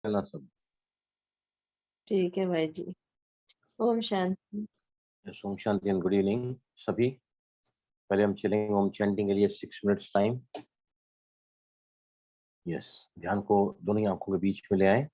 ना सब। ठीक है भाई जी। Om Shanti. Om Shanti and good evening सभी। पहले हम चलेंगे ओम चैंटिंग के लिए 6 मिनट्स टाइम। यस, ध्यान को दोनों ही आंखों के बीच में ले आए।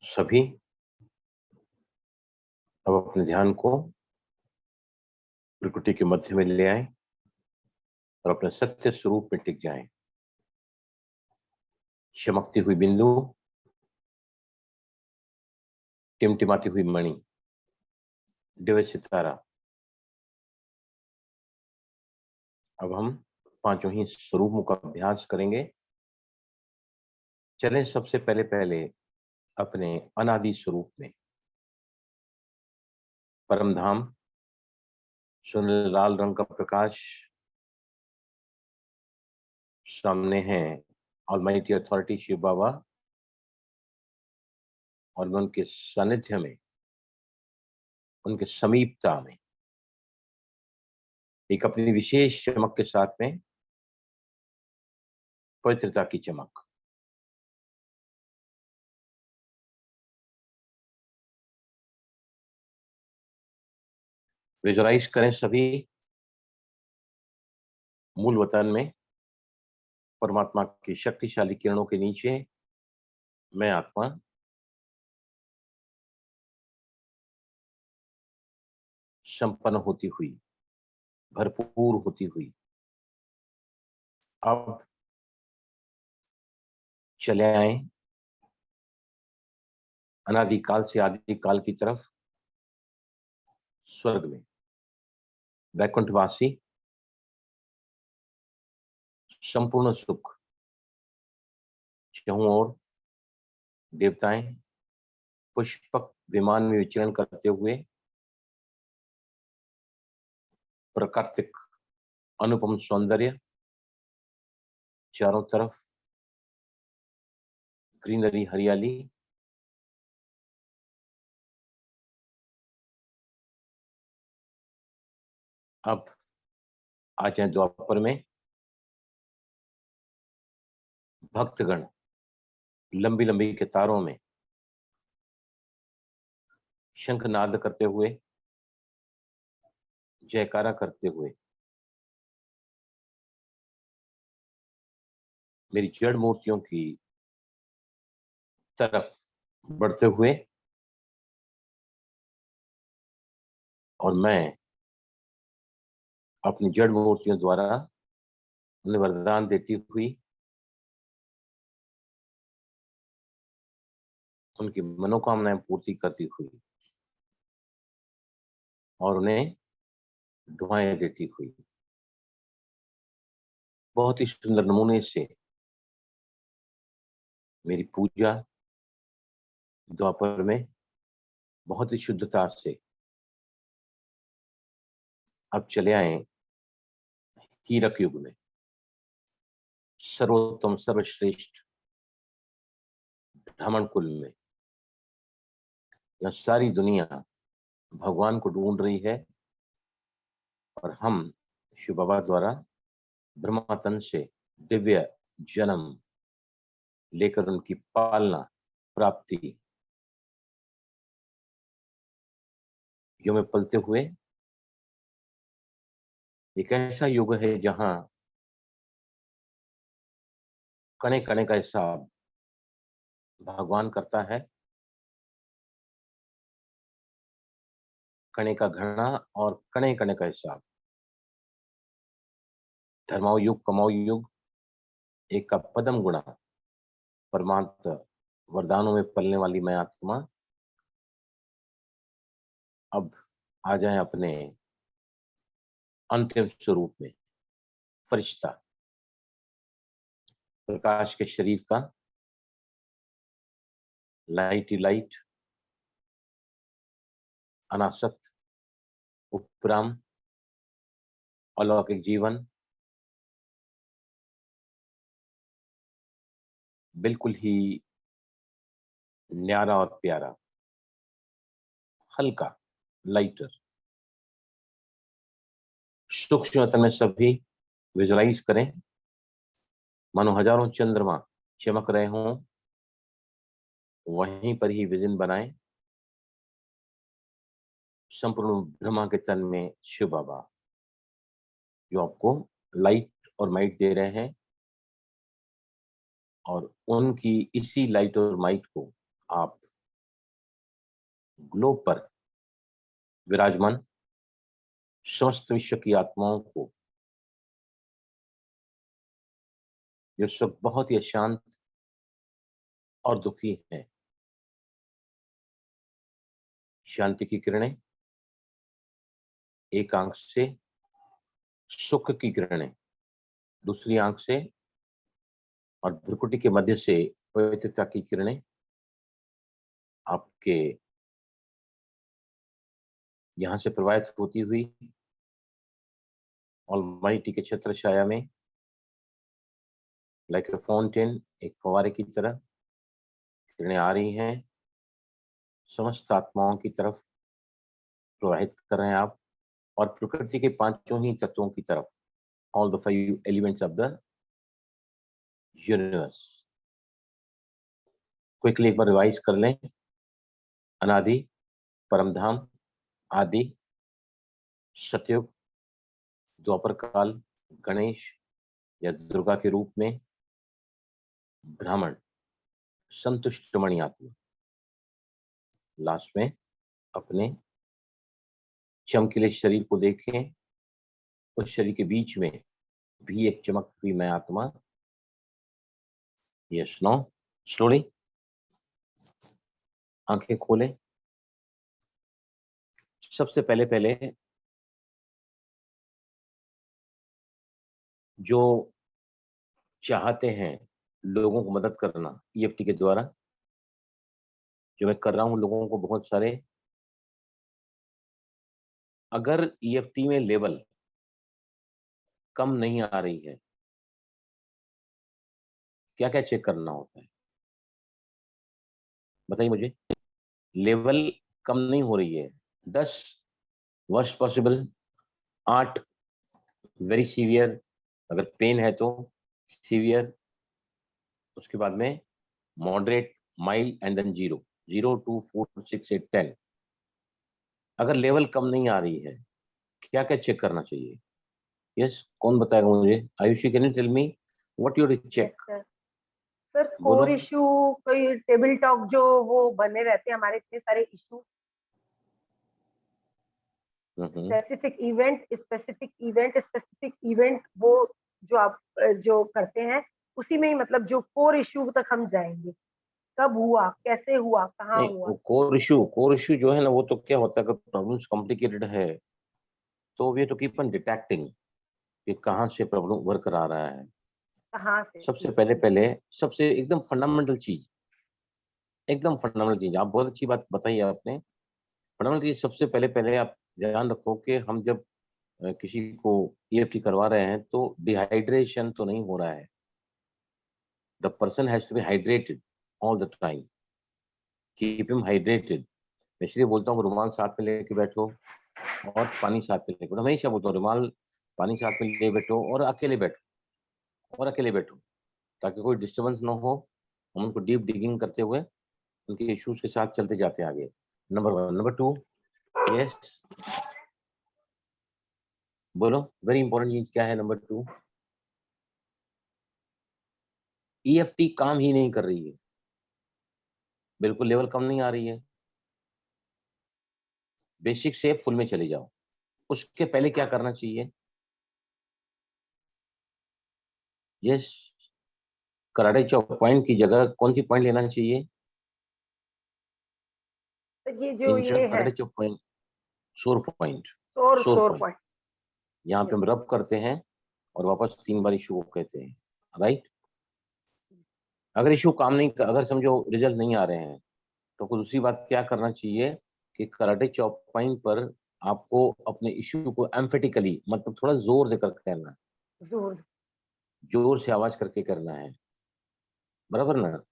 सभी अब अपने ध्यान को प्रकृति के मध्य में ले आए और अपने सत्य स्वरूप में टिक जाएं। चमकती हुई बिंदु, टिमटिमाती हुई मणि, दिव्य सितारा। अब हम पांचों ही स्वरूपों का अभ्यास करेंगे। चलें सबसे पहले अपने अनादि स्वरूप में। परम धाम, सुनहरे लाल रंग का प्रकाश, सामने है ऑलमाइटी अथॉरिटी शिव बाबा, और मैं उनके सानिध्य में, उनके समीपता में एक अपनी विशेष चमक के साथ में, पवित्रता की चमक। विजुअलाइज करें सभी मूल वतन में, परमात्मा की शक्तिशाली किरणों के नीचे मैं आत्मा संपन्न होती हुई, भरपूर होती हुई अब चले आए अनादिकाल से आदिकाल की तरफ, स्वर्ग में। वैकुंठवासी, संपूर्ण सुख, चहुं ओर देवताएं पुष्पक विमान में विचरण करते हुए, प्राकृतिक अनुपम सौंदर्य, चारों तरफ ग्रीनरी, हरियाली। अब आ जाए द्वापर में। भक्तगण लंबी लंबी कतारों में शंखनाद करते हुए, जयकारा करते हुए मेरी जड़ मूर्तियों की तरफ बढ़ते हुए, और मैं अपनी जड़ मूर्तियों द्वारा उन्हें वरदान देती हुई, उनकी मनोकामनाएं पूर्ति करती हुई और उन्हें दुआएं देती हुई, बहुत ही सुंदर नमूने से मेरी पूजा द्वापर में बहुत ही शुद्धता से अब चले आए हीरक युग में। सर्वोत्तम सर्वश्रेष्ठ ब्राह्मण कुल में यह सारी दुनिया भगवान को ढूंढ रही है, और हम शिव बाबा द्वारा ब्रह्मातन से दिव्य जन्म लेकर उनकी पालना प्राप्ति युग में पलते हुए, एक ऐसा युग है जहां कणे कणे का हिसाब भगवान करता है। कणे का घृणा और कणे कणे का हिसाब। धर्माओ युग कमाओ युग, एक का पदम गुणा, परमार्थ वरदानों में पलने वाली मैं आत्मा अब आ जाए अपने अंतिम स्वरूप में। फरिश्ता, प्रकाश के शरीर का, लाइट ही लाइट, अनासक्त, उपराम, अलौकिक जीवन, बिल्कुल ही न्यारा और प्यारा, हल्का, लाइटर। सूक्ष्म में सभी विजुलाइज करें मानो हजारों चंद्रमा चमक रहे हों, वहीं पर ही विजन बनाएं। संपूर्ण ब्रह्मा के तन में शिव बाबा जो आपको लाइट और माइट दे रहे हैं, और उनकी इसी लाइट और माइट को आप ग्लोब पर विराजमान समस्त विश्व की आत्माओं को जो इस वक्त बहुत ही अशांत और दुखी है, शांति की किरणें एक आंख से, सुख की किरणें दूसरी आंख से और भ्रुकुटी के मध्य से पवित्रता की किरणें आपके यहां से प्रवाहित होती हुई ऑलमाइटी के छत्र छाया में लाइक ए फाउंटेन, एक फव्वारे की तरह किरणें आ रही हैं, समस्त आत्माओं की तरफ प्रवाहित कर रहे हैं आप, और प्रकृति के पांचों ही तत्वों की तरफ, all the 5 elements of the universe. Quickly एक बार रिवाइज कर लें। अनादि, परमधाम, आदि, सतयुग, द्वापर काल, गणेश या दुर्गा के रूप में, ब्राह्मण, संतुष्ट मणि आत्मा, लास्ट में अपने चमकीले शरीर को देखें, उस शरीर के बीच में भी एक चमकती हुई मैं आत्मा। यस, नो, स्लोली आंखें खोलें। सबसे पहले जो चाहते हैं लोगों को मदद करना ईएफटी के द्वारा, जो मैं कर रहा हूं लोगों को बहुत सारे, अगर ईएफटी में लेवल कम नहीं आ रही है, क्या क्या चेक करना होता है बताइए मुझे। लेवल कम नहीं हो रही है, 10 वर्स्ट पॉसिबल, 8 वेरी सीवियर, अगर पेन है तो सीवियर, उसके बाद में मॉडरेट, माइल्ड एंड देन 0, 0 2 4 6 8 10। अगर लेवल कम नहीं आ रही है, क्या क्या चेक करना चाहिए? यस, कौन बताएगा मुझे? Ayushi, can you tell me what you check? Sir बोलो। कोर इशू, कोई टेबल टॉक जो वो बने रहते हैं हमारे, इतने सारे इशू, स्पेसिफिक इवेंट, वो जो आप जो करते हैं उसी में ही, मतलब जो कोर इशू तक हम जाएंगे, कब हुआ, कैसे हुआ, कहाँ नहीं, हुआ। वो कोर इशू जो है ना, वो तो क्या होता है, अगर प्रॉब्लम्स कॉम्प्लिकेटेड है तो वी तो कीप ऑन डिटेक्टिंग कि कहाँ से प्रॉब्लम उभर कर आ रहा है। कहाँ से? सबसे पहले सबसे एकदम फंडामेंटल चीज, एकदम फंडामेंटल चीज, आप बहुत अच्छी बात बताई है आपने। फंडामेंटल चीज सबसे पहले आप ध्यान रखो कि हम जब किसी को ईएफटी करवा रहे हैं तो डिहाइड्रेशन तो नहीं हो रहा है। The person has to be hydrated all the time, keep him hydrated. मैं इसलिए बोलता हूँ रुमाल साथ में लेके बैठो और पानी साथ में लेके बैठो, हमेशा बोलता हूँ रुमाल पानी साथ में ले बैठो और अकेले बैठो ताकि कोई डिस्टर्बेंस ना हो। हम उनको डीप डिगिंग करते हुए उनके इश्यूज के साथ चलते जाते हैं आगे। नंबर 1। नंबर 2, यस बोलो, वेरी इंपॉर्टेंट चीज क्या है नंबर 2? ईएफटी काम ही नहीं कर रही है, बिल्कुल लेवल कम नहीं आ रही है। बेसिक से फुल में चले जाओ। उसके पहले क्या करना चाहिए? यस, कराटे चौक पॉइंट की जगह कौन सी पॉइंट लेना चाहिए? तो ये जो ये है कराटे चौक पॉइंट, सोर पॉइंट, शोर पॉइंट, यहाँ पे हम रब करते हैं और वापस 3 बार इशू को कहते हैं, राइट। अगर इशू काम नहीं, अगर समझो रिजल्ट नहीं आ रहे हैं तो कुछ दूसरी बात क्या करना चाहिए कि कराटे चॉप पॉइंट पर आपको अपने इश्यू को एम्फेटिकली, मतलब थोड़ा जोर देकर कहना है, जोर से आवाज करके करना है, बराबर ना।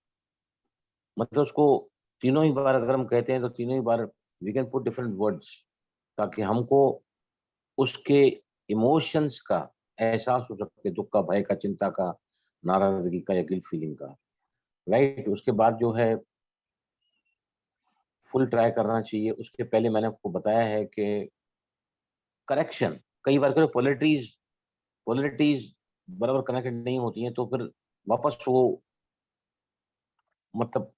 मतलब उसको तीनों ही बार अगर हम कहते हैं तो तीनों ही बार we can put different words, ताकि हमको उसके इमोशंस का एहसास हो सके, दुख का, भय का, चिंता का, नाराजगी का या गिल्ट फीलिंग का, राइट। उसके बाद जो है फुल ट्राई करना चाहिए। उसके पहले मैंने आपको बताया है कि करेक्शन, कई बार पोलरिटीज बराबर कनेक्टेड नहीं होती हैं तो फिर वापस वो मतलब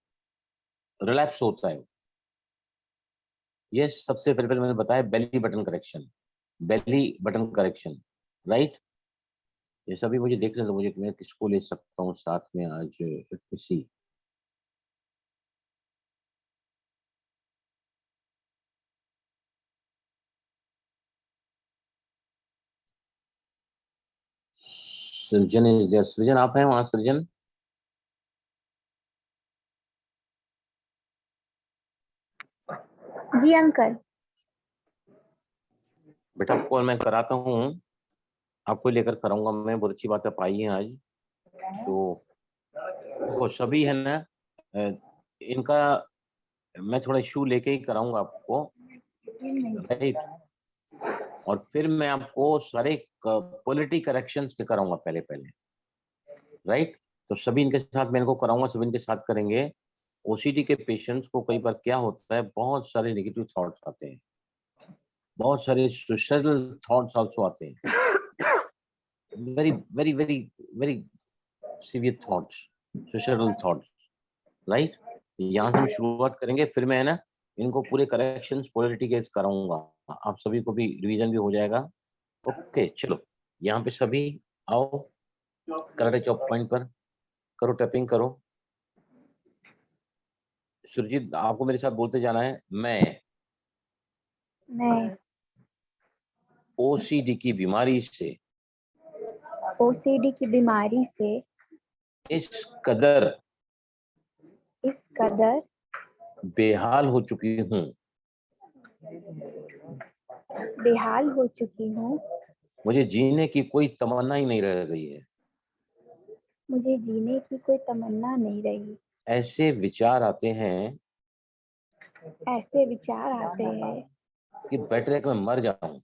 रिलैप्स होता है। यस, सबसे पहले मैंने बताया बेली बटन करेक्शन, राइट। ये सभी मुझे देखने दो, मुझे मैं किसको ले सकता हूँ साथ में आज किसी। सृजन आप हैं वहाँ? सृजन, जी अंकल। बेटा कॉल मैं कराता हूँ, आपको लेकर कराऊंगा मैं। बहुत अच्छी बात आप आई हैं आज। तो देखो सभी है ना, इनका मैं थोड़ा इशू लेके ही कराऊंगा आपको, राइट। और फिर मैं आपको सारे पॉलिटी करेक्शंस के कराऊंगा पहले, राइट। तो सभी इनके साथ मैं इनको कराऊंगा, सभी इनके साथ करेंगे। ओसीडी के पेशेंट्स को कई बार क्या होता है, बहुत सारे नेगेटिव थॉट्स आते हैं, बहुत सारे सुसाइडल थॉट्स आल्सो आते हैं, very very very very severe thoughts, suicidal thoughts, right. यहाँ से हम शुरुआत करेंगे, फिर मैं है ना इनको पूरे करेक्शंस पॉलिटी केस कराऊंगा, आप सभी को भी रिवीजन भी हो जाएगा। ओके चलो, यहाँ पे सभी आओ, कराटे चॉप पॉइंट पर करो, टैपिंग करो। सुरजीत आपको मेरे साथ बोलते जाना है, मैं ओसीडी की बीमारी से इस कदर बेहाल हो चुकी हूँ, मुझे जीने की कोई तमन्ना ही नहीं रह गई है। ऐसे विचार आते हैं कि बेटर है कि मैं मर जाऊं।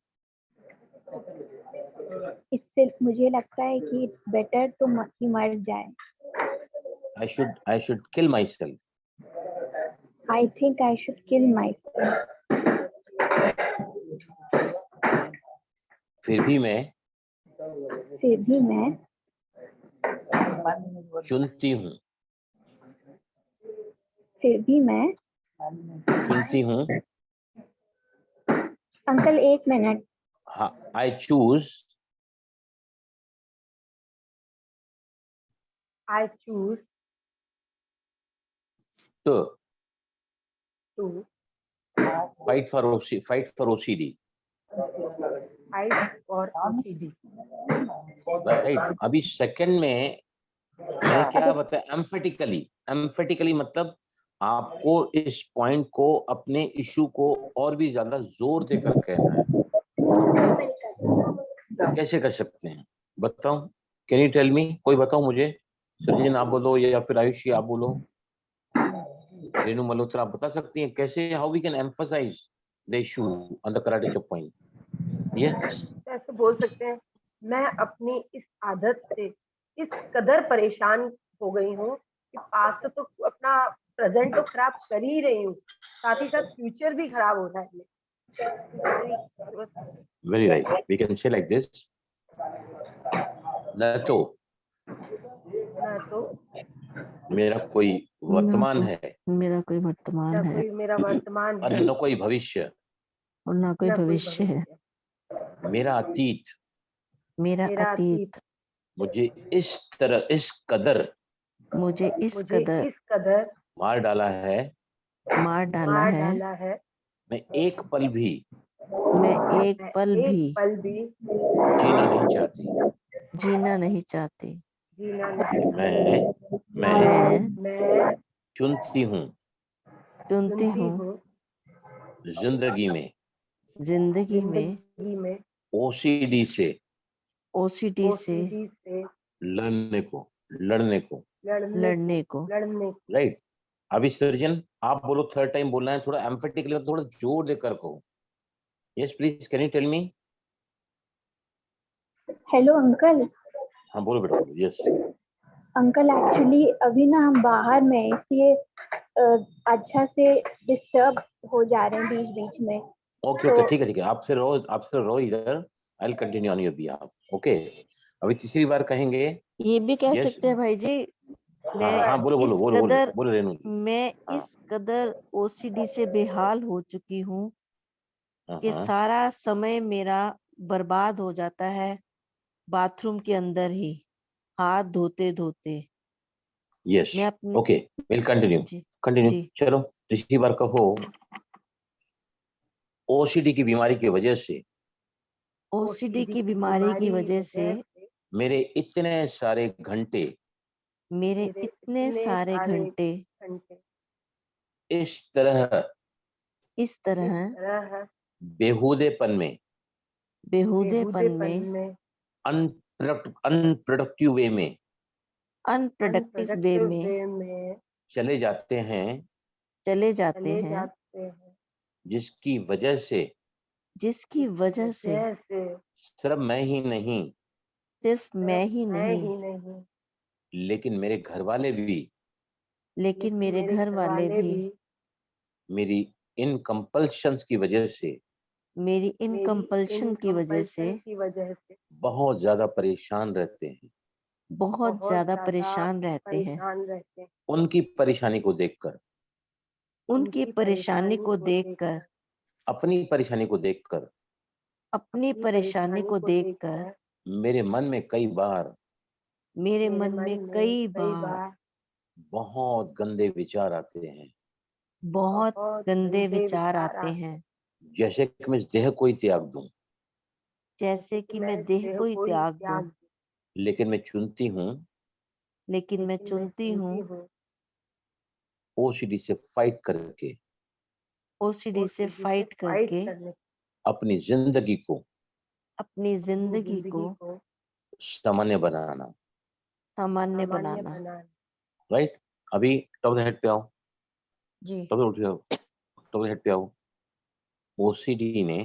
इससे मुझे लगता है कि इट्स बेटर तो मर जाए। I should kill myself. I think I should kill myself. फिर भी मैं चुनती हूँ। अंकल एक मिनट। हाँ, I choose to fight for OCD. Fight for OCD. Right. अभी सेकंड में मैंने क्या बताया, एम्फेटिकली मतलब आपको इस पॉइंट को, अपने इशू को और भी ज्यादा जोर देकर कहना है। कैसे कर सकते हैं बताओ, कैन यू टेल मी? कोई बताओ मुझे, सृजन आप बोलो या फिर आयुषी आप बोलो, रेनू मल्होत्रा आप बता सकती हैं कैसे, how we can emphasise the issue on the karate chop point? Yes, ऐसे बोल सकते हैं, मैं अपनी इस आदत से इस कदर परेशान हो गई हूँ कि पास्ट तो अपना प्रेजेंट तो खराब कर ही रही हूँ, साथ ही साथ फ्यूचर भी खराब हो रहा है। Very right, we can say like this, न तो मेरा कोई वर्तमान है, मेरा कोई वर्तमान है, और न कोई भविष्य, और ना कोई भविष्य है। मेरा अतीत मुझे इस कदर मार डाला है, मैं एक पल भी जीना नहीं चाहती। मैं चुनती हूँ जिंदगी में ओसीडी से लड़ने को। राइट। अभी सर्जन आप बोलो, थर्ड टाइम बोलना है, थोड़ा एम्फेटिकली, थोड़ा जोर देकर कहो। Yes please, can you tell me? Hello uncle. हाँ बोलो बेटा, बोलो। यस अंकल, एक्चुअली अभी ना हम बाहर में, इसलिए अच्छा से डिस्टर्ब हो जा रहे हैं बीच में। ओके ठीक है, आपसे रहो इधर, I will continue on your behalf. Okay, अभी तीसरी बार कहेंगे। ये भी कह सकते हैं भाई जी, हाँ बोलो रेनू। मैं इस कदर ओसीडी से बेहाल हो चुकी हूँ कि सारा समय मेरा बर्बाद हो जाता है बाथरूम के अंदर ही, हाथ धोते धोते। यस, मैं अपने ओके, विल कंटिन्यू जी कंटिन्यू। जी चलो, तीसरी बार कहो, ओसीडी की बीमारी की वजह से ओसीडी की बीमारी की वजह से मेरे इतने सारे घंटे मेरे इतने सारे घंटे इस तरह इस तरह बेहूदेपन में, बेहूदेपन में, अनप्रोडक्टिव वे में अनप्रोडक्टिव वे में चले जाते हैं, जिसकी वजह से सिर्फ मैं ही नहीं, सिर्फ मैं ही नहीं, लेकिन मेरे घर वाले भी लेकिन मेरे घर वाले भी मेरी इन कंपल्शंस की वजह से मेरी इन कंपल्शन की वजह से बहुत ज्यादा परेशान रहते हैं। बहुत ज्यादा परेशान रहते हैं। उनकी परेशानी को देखकर, उनकी परेशानी को देखकर, अपनी परेशानी को देखकर अपनी परेशानी को देखकर मेरे मन में कई बार मेरे मन में कई बार बहुत गंदे विचार आते हैं, बहुत गंदे विचार आते हैं, जैसे कि मैं इस देह को ही त्याग दूं, जैसे कि मैं देह को ही त्याग दूं। लेकिन मैं चुनती हूँ ओसीडी से फाइट करके ओसीडी से फाइट करके अपनी जिंदगी को अपनी जिंदगी को सामान्य बनाना। सामान्य बनाना। राइट, अभी टॉप द हेड पे आओ, जी टॉप उठ जाओ, टॉप द हेड पे आओ। ओसीडी ने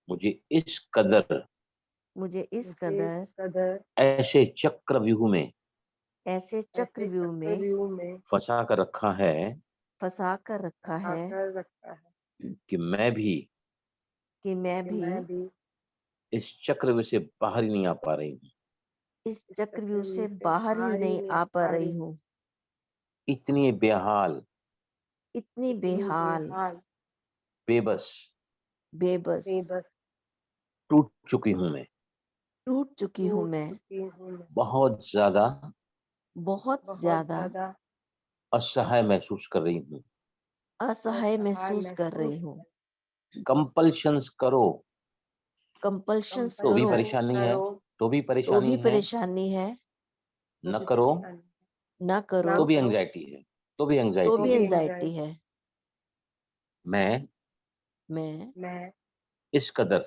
मुझे इस कदर ऐसे चक्रव्यूह में फंसा कर रखा है कि मैं भी इस चक्रव्यूह से बाहर ही नहीं आ पा रही हूँ। इस चक्रव्यूह से बाहर ही नहीं आ पा रही हूँ। इतनी बेहाल, इतनी बेहाल, बेबस, टूट चुकी हूँ मैं, बहुत ज्यादा असहाय महसूस कर रही हूँ। कंपल्शंस करो तो भी परेशानी है, तो भी परेशानी है, न करो तो भी एंजाइटी है, तो भी एंजाइटी है। मैं इस कदर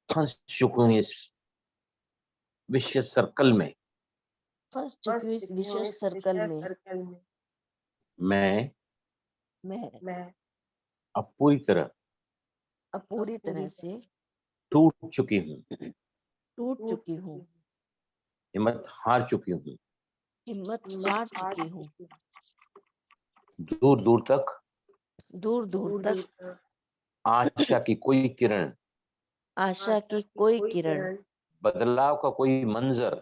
फंस चुकी हूँ इस विशेष सर्कल में। मैं अब पूरी तरह से टूट चुकी हूँ, हिम्मत हार चुकी हूँ। दूर दूर तक आशा की कोई किरण, बदलाव का कोई मंजर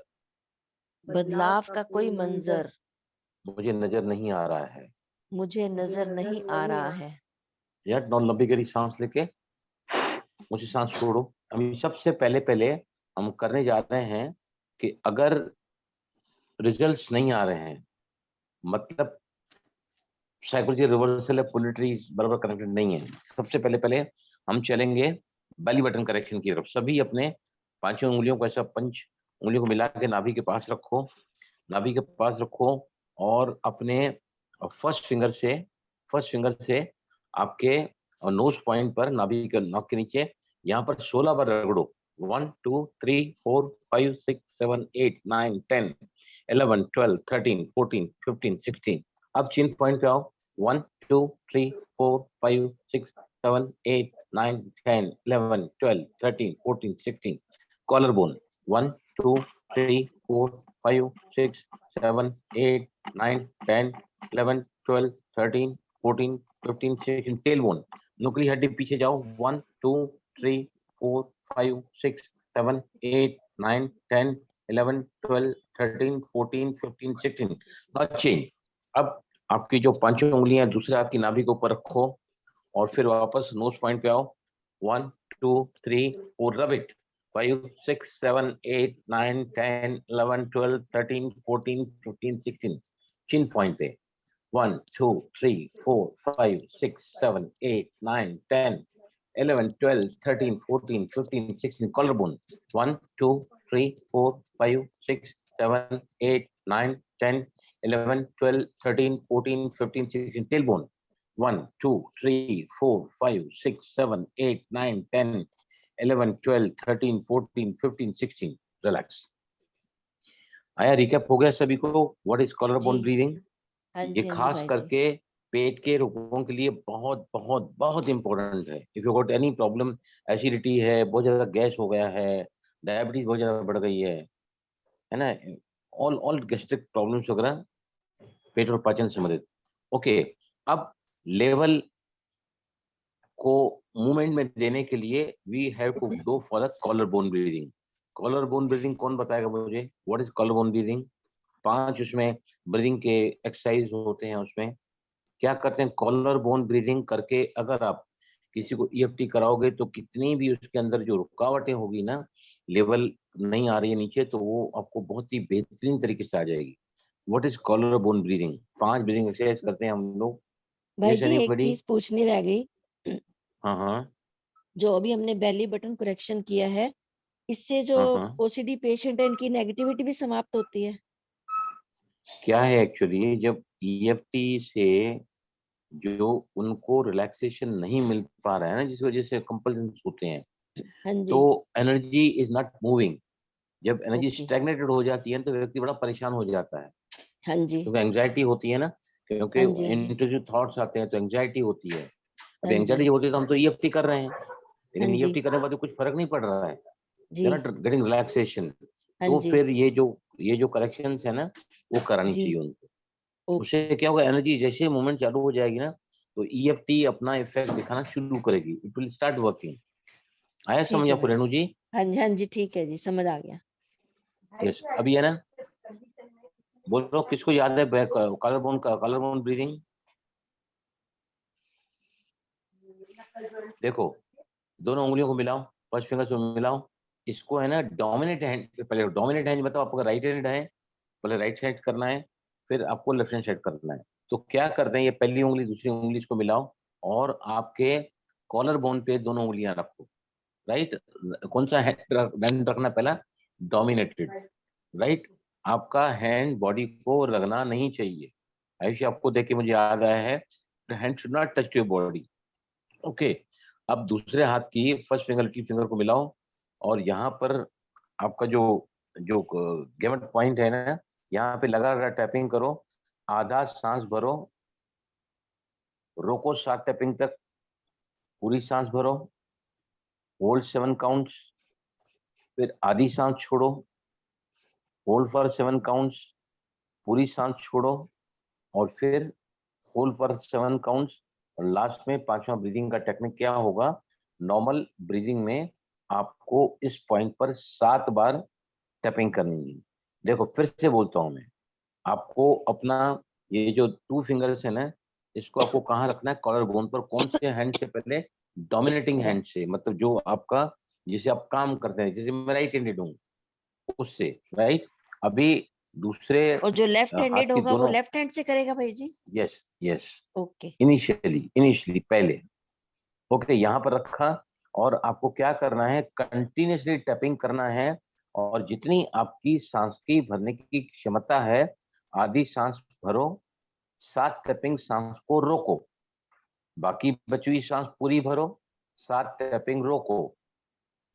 मुझे नजर नहीं आ रहा है। यार, 9 लंबी गहरी सांस लेके मुझे सांस छोड़ो। हम सबसे पहले हम करने जा रहे हैं कि अगर रिजल्ट्स नहीं आ रहे हैं, मतलब साइकोलॉजी रिवर्सल है, पोलिट्री बराबर कनेक्टेड नहीं है, सबसे पहले हम चलेंगे बेली बटन करेक्शन की तरफ। सभी अपने पांचों उंगलियों को ऐसा पंच उंगलियों को मिला के नाभि के पास रखो और अपने फर्स्ट फिंगर से आपके नोज पॉइंट पर, नाभि के नोक के नीचे, यहाँ पर 16 बार रगड़ो। 1 2 3 4 5 6 7 8 9 10 11 12 13 14 15 16। अब चिन पॉइंट पे आओ। 1 2 3 4 5 6 7 8 9 10 11 12 13 14 16। Collar bone 1 2 3 4 5 6 7 8 9 10 11 12 13 14 15 16। टेल बोन, नुकली हड्डी पीछे जाओ। 1 2 3 4 5 6 7 8 9 10 11 12 13 14 15 16। Not change. अब आपकी जो 5 उंगलियां दूसरे हाथ की नाभि के ऊपर रखो और फिर वापस नोज पॉइंट पे आओ। 1 2 3 4 रब इट। 5 6 7 8 9 10 11 12 13 14 15 16 चिन पॉइंट पे। 1 2 3 4 5 6 7 8 9 10 11 12 13 14 15 16 collarbone। 1 2 3 4 5 6 7 8 9 10 11 12 13 14 15 16 tailbone। 1 2 3 4 5 6 7 8 9 10 11 12 13 14 15 16 रिलैक्स। आया रिकैप हो गया सभी को व्हाट इज कॉलर बोन जी ब्रीदिंग। हाँ ये जी हाँ जी खास भाई जी। करके पेट के रोगों के लिए बहुत बहुत बहुत इंपॉर्टेंट है। If you got any problem, acidity है, बहुत ज्यादा गैस हो गया है, डायबिटीज बहुत ज्यादा बढ़ गई है ना, ऑल गैस्ट्रिक प्रॉब्लम्स वगैरह पेट और पाचन संबंधित। ओके, अब लेवल को मूवमेंट में देने के लिए we have to go for the collar bone breathing. Collar bone breathing कौन बताएगा मुझे what is collar bone breathing. 5 उसमें ब्रीदिंग के एक्सरसाइज होते हैं। उसमें क्या करते हैं, कॉलर बोन ब्रीदिंग करके अगर आप किसी को ईएफटी कराओगे तो कितनी भी उसके अंदर जो रुकावटें होगी ना, लेवल नहीं आ रही है नीचे, तो वो आपको बहुत ही बेहतरीन तरीके से आ जाएगी। What is collar bone breathing. 5 breathing exercise करते हैं हम लोग। भाई यस जी एक एनीबॉडी। चीज पूछनी रह गई। हाँ हाँ जो अभी हमने बेली बटन करेक्शन किया है, इससे जो हाँ हाँ। ओसीडी पेशेंट है इनकी नेगेटिविटी भी समाप्त होती है। क्या है एक्चुअली, जब ईएफटी से जो उनको रिलैक्सेशन नहीं मिल पा रहा है ना, जिस वजह से कंपल्सन होते हैं, हाँ तो जी। Energy is not moving. जब एनर्जी ओके। स्टैग्नेटेड हो जाती है तो व्यक्ति बड़ा परेशान हो जाता है, हाँ जी क्योंकि एंग्जाइटी होती है ना, क्योंकि हाँ जी हाँ जी इंट्रूसिव थॉट्स आते हैं तो एंग्जाइटी होती है। अब हाँ जी एंग्जाइटी होती है तो हम तो ईएफटी कर रहे हैं, हाँ लेकिन जी ईएफटी करने के बाद कुछ फर्क नहीं पड़ रहा है, जी नॉट गेटिंग रिलैक्सेशन। हाँ तो जी फिर ये जो करेक्शंस है ना, वो करानी जी। चाहिए उनको। ओके। उससे क्या होगा, एनर्जी जैसे मूवमेंट चालू हो जाएगी ना, तो ईएफटी अपना इफेक्ट दिखाना शुरू करेगी, इट विल स्टार्ट वर्किंग। आया ठीक समझ है आपको भाई रेणु जी। जी। हाँ जी ठीक है जी, समझ आ गया। यस, अभी है ना, बोलो किसको याद है कॉलर बोन का कॉलर बोन ब्रीदिंग। देखो, दोनों उंगलियों को मिलाओ, फर्स्ट फिंगर से मिलाओ। इसको है ना डोमिनेट हैंड, पहले डोमिनेट हैंड बताओ, आपका राइट हैंड है, पहले राइट साइड करना है, फिर आपको लेफ्ट हैंड साइड करना है। तो क्या करते हैं, ये पहली उंगली दूसरी उंगली इसको मिलाओ और आपके कॉलर बोन पे दोनों उंगलियां रखो। राइट, कौन सा हैंड रखना पहला, डोमिनेटेड। राइट, आपका हैंड बॉडी को लगना नहीं चाहिए। आयुष आपको देख के मुझे याद आया है, hand should not touch your body. Okay, अब दूसरे हाथ की फर्स्ट फिंगर की फिंगर को मिलाओ और यहाँ पर आपका जो जो गेमट पॉइंट है ना, यहाँ पे लगा लगा टैपिंग करो। आधा सांस भरो, रोको 7 टैपिंग तक, पूरी सांस भरो, होल्ड 7 काउंट्स, फिर आधी सांस छोड़ो, होल्ड फॉर 7 काउंट्स, पूरी सांस छोड़ो, और फिर होल्ड फॉर 7 काउंट्स। और लास्ट में 5वां ब्रीदिंग का टेक्निक क्या होगा, नॉर्मल ब्रीदिंग में आपको इस पॉइंट पर 7 बार टैपिंग करनी है। देखो फिर से बोलता हूं मैं, आपको अपना ये जो 2 फिंगर्स है ना, इसको आपको कहाँ रखना है, कॉलर बोन पर। कौन से हैंड से, पहले डोमिनेटिंग हैंड से, मतलब जो आपका जिसे आप काम करते हैं, जैसे मैं राइट हैंडेड हूँ उससे। राइट, अभी दूसरे और जो लेफ्ट हाथ हैंडेड की होगा वो दोनों। लेफ्ट हैंड से करेगा भाई जी। Yes yes, okay. इनिशियली पहले। ओके, यहाँ पर रखा, और आपको क्या करना है, कंटिन्यूसली टैपिंग करना है। और जितनी आपकी सांस की भरने की क्षमता है, आधी सांस भरो, 7 टैपिंग सांस को रोको, बाकी बची हुई सांस पूरी भरो, 7 टैपिंग रोको,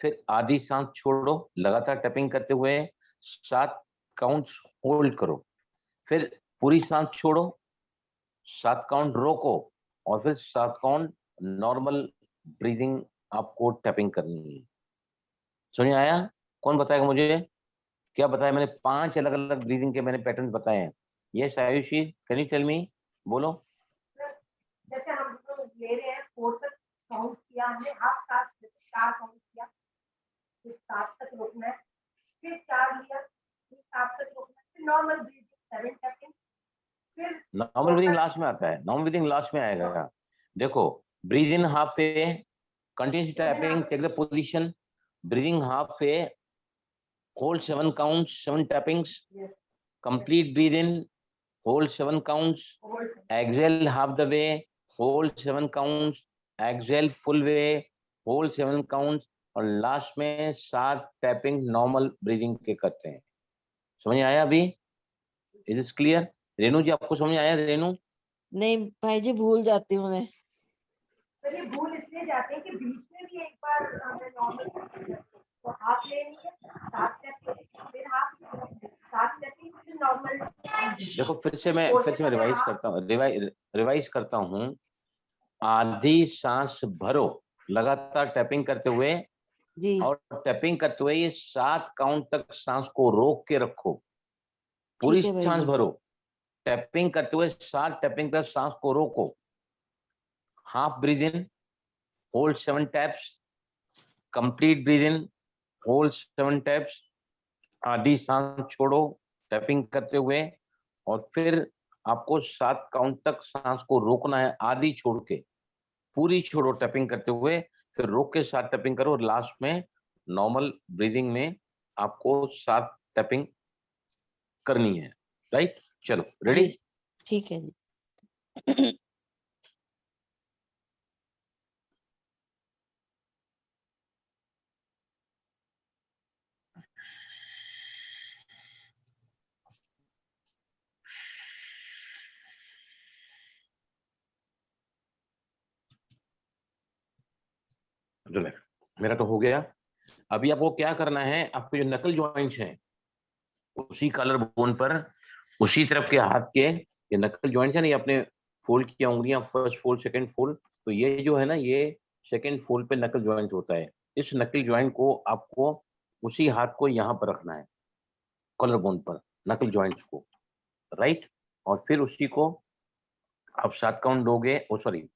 फिर आधी सांस छोड़ो, लगातार टैपिंग करते हुए 7 काउंट्स होल्ड करो, फिर पूरी सांस छोड़ो, 7 काउंट रोको, और फिर 7 काउंट नॉर्मल ब्रीदिंग आपको टैपिंग करनी है। समझ में आया, कौन बताएगा मुझे, क्या बताया मैंने, 5 अलग अलग ब्रीदिंग के मैंने पैटर्न बताए हैं। Yes Ayushi, can you tell me, बोलो। जैसे हम लोग ले रहे हैं 4 तक काउंट किया हमने, हाफ सांस 4 काउंट किया, फिर 7 तक रोकना है, फिर 4 लिया, फिर 7 तक रोकना है, फिर normal breathing 7 second, normal breathing last में आता है, नॉर्मल ब्रीदिंग लास्ट में आएगा। देखो, breathe in half way, continuous tapping, take the position, breathing half way, hold 7 counts, 7 tappings, complete breathe in, hold 7 counts, exhale half the way, hold 7 counts, exhale full way, hold 7 counts, और last में 7 tapping normal breathing के करते हैं। समझ आया अभी? Is it clear? Renu ji, आपको समझ आया? रेनू नहीं भाई जी, भूल जाती हूँ मैं। सर, ये भूल इसलिए जाते हैं कि बीच में भी एक बार हमें नॉर्मल तो हाफ लेनी है, 7 स्टेप, फिर हाफ, 7 स्टेप फिर नॉर्मल। देखो, फिर से मैं रिवाइज करता हूँ, रिवाइज करता हूँ। आधी सांस भरो लगातार टैपिंग करते हुए, जी और टैपिंग करते हुए ये 7 काउंट तक सांस को रोक के रखो। पूरी ठीक है भाई सांस जी। भरो, टैपिंग करते हुए 7 टैपिंग तक सांस को रोको। Half breathe in, hold 7 taps, complete breathe in, hold 7 taps, आधी सांस छोड़ो टैपिंग करते हुए, और फिर आपको 7 काउंट तक सांस को रोकना है, आधी छोड़ के। पूरी छोड़ो टैपिंग करते हुए, फिर रोक के 7 टैपिंग करो, और लास्ट में नॉर्मल ब्रीदिंग में आपको 7 टैपिंग करनी है। राइट? चलो, रेडी? जी ठीक है जी। रिलैक्स। मेरा तो हो गया। अभी आपको क्या करना है, आपके जो नकल जॉइंट्स हैं उसी कॉलर बोन पर, उसी तरफ के हाथ के ये नकल जॉइंट्स है ना, ये अपने फोल्ड किया उंगलियां, फर्स्ट फोल्ड, सेकंड फोल्ड, तो ये जो है ना, ये सेकंड फोल्ड पे नकल जॉइंट होता है। इस नकल जॉइंट को आपको उसी हाथ को यहाँ पर रखना है, कॉलर बोन पर, नकल जॉइंट्स को। राइट? और फिर उसी को आप 7 काउंट लोगे, ओ सॉरी,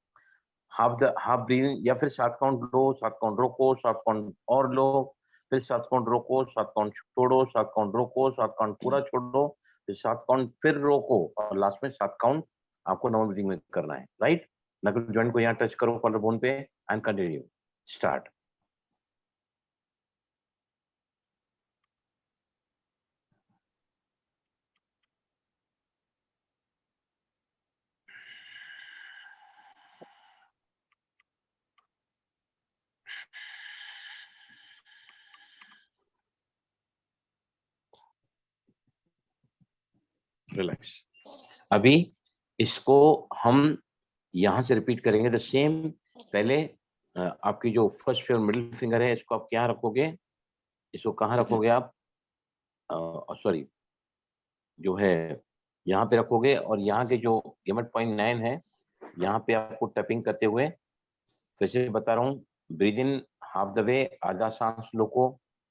हाफ ब्रीदिंग, या फिर 7 काउंट लो, 7 काउंट रोको, 7 काउंट और लो, फिर 7 काउंट रोको, 7 काउंट छोड़ो, 7 काउंट रोको, 7 काउंट पूरा छोड़ो, फिर 7 काउंट फिर रोको, और लास्ट में 7 काउंट आपको नॉर्मल ब्रीदिंग में करना है। राइट? नकल जॉइंट को यहाँ टच करो कॉलर बोन पे, एंड कंटिन्यू। स्टार्ट। रिलैक्स। अभी इसको हम यहां से रिपीट करेंगे द सेम। पहले आपकी जो फर्स्ट फिंगर, मिडिल फिंगर है, इसको आप क्या रखोगे? इसको कहाँ रखोगे आप? सॉरी, जो है यहाँ पे रखोगे, और यहाँ के जो गिमट पॉइंट 9 है, यहाँ पे आपको टैपिंग करते हुए, फिर से बता रहा हूँ, breathe in half the way, आधा सांस लो को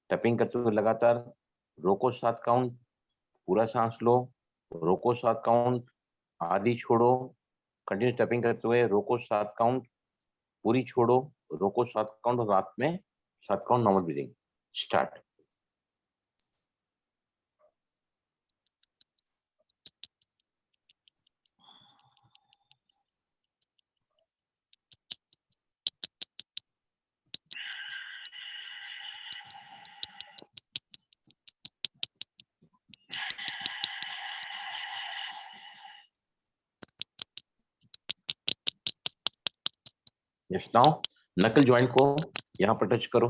टैपिंग करते हुए लगातार, रोको 7 काउंट, पूरा सांस लो, रोको 7 काउंट, आधी छोड़ो, कंटिन्यू टैपिंग करते हुए, रोको 7 काउंट, पूरी छोड़ो, रोको 7 काउंट, और रात में 7 count normal breathing. Start. Yes, now नकल जॉइंट को यहाँ पर टच करो,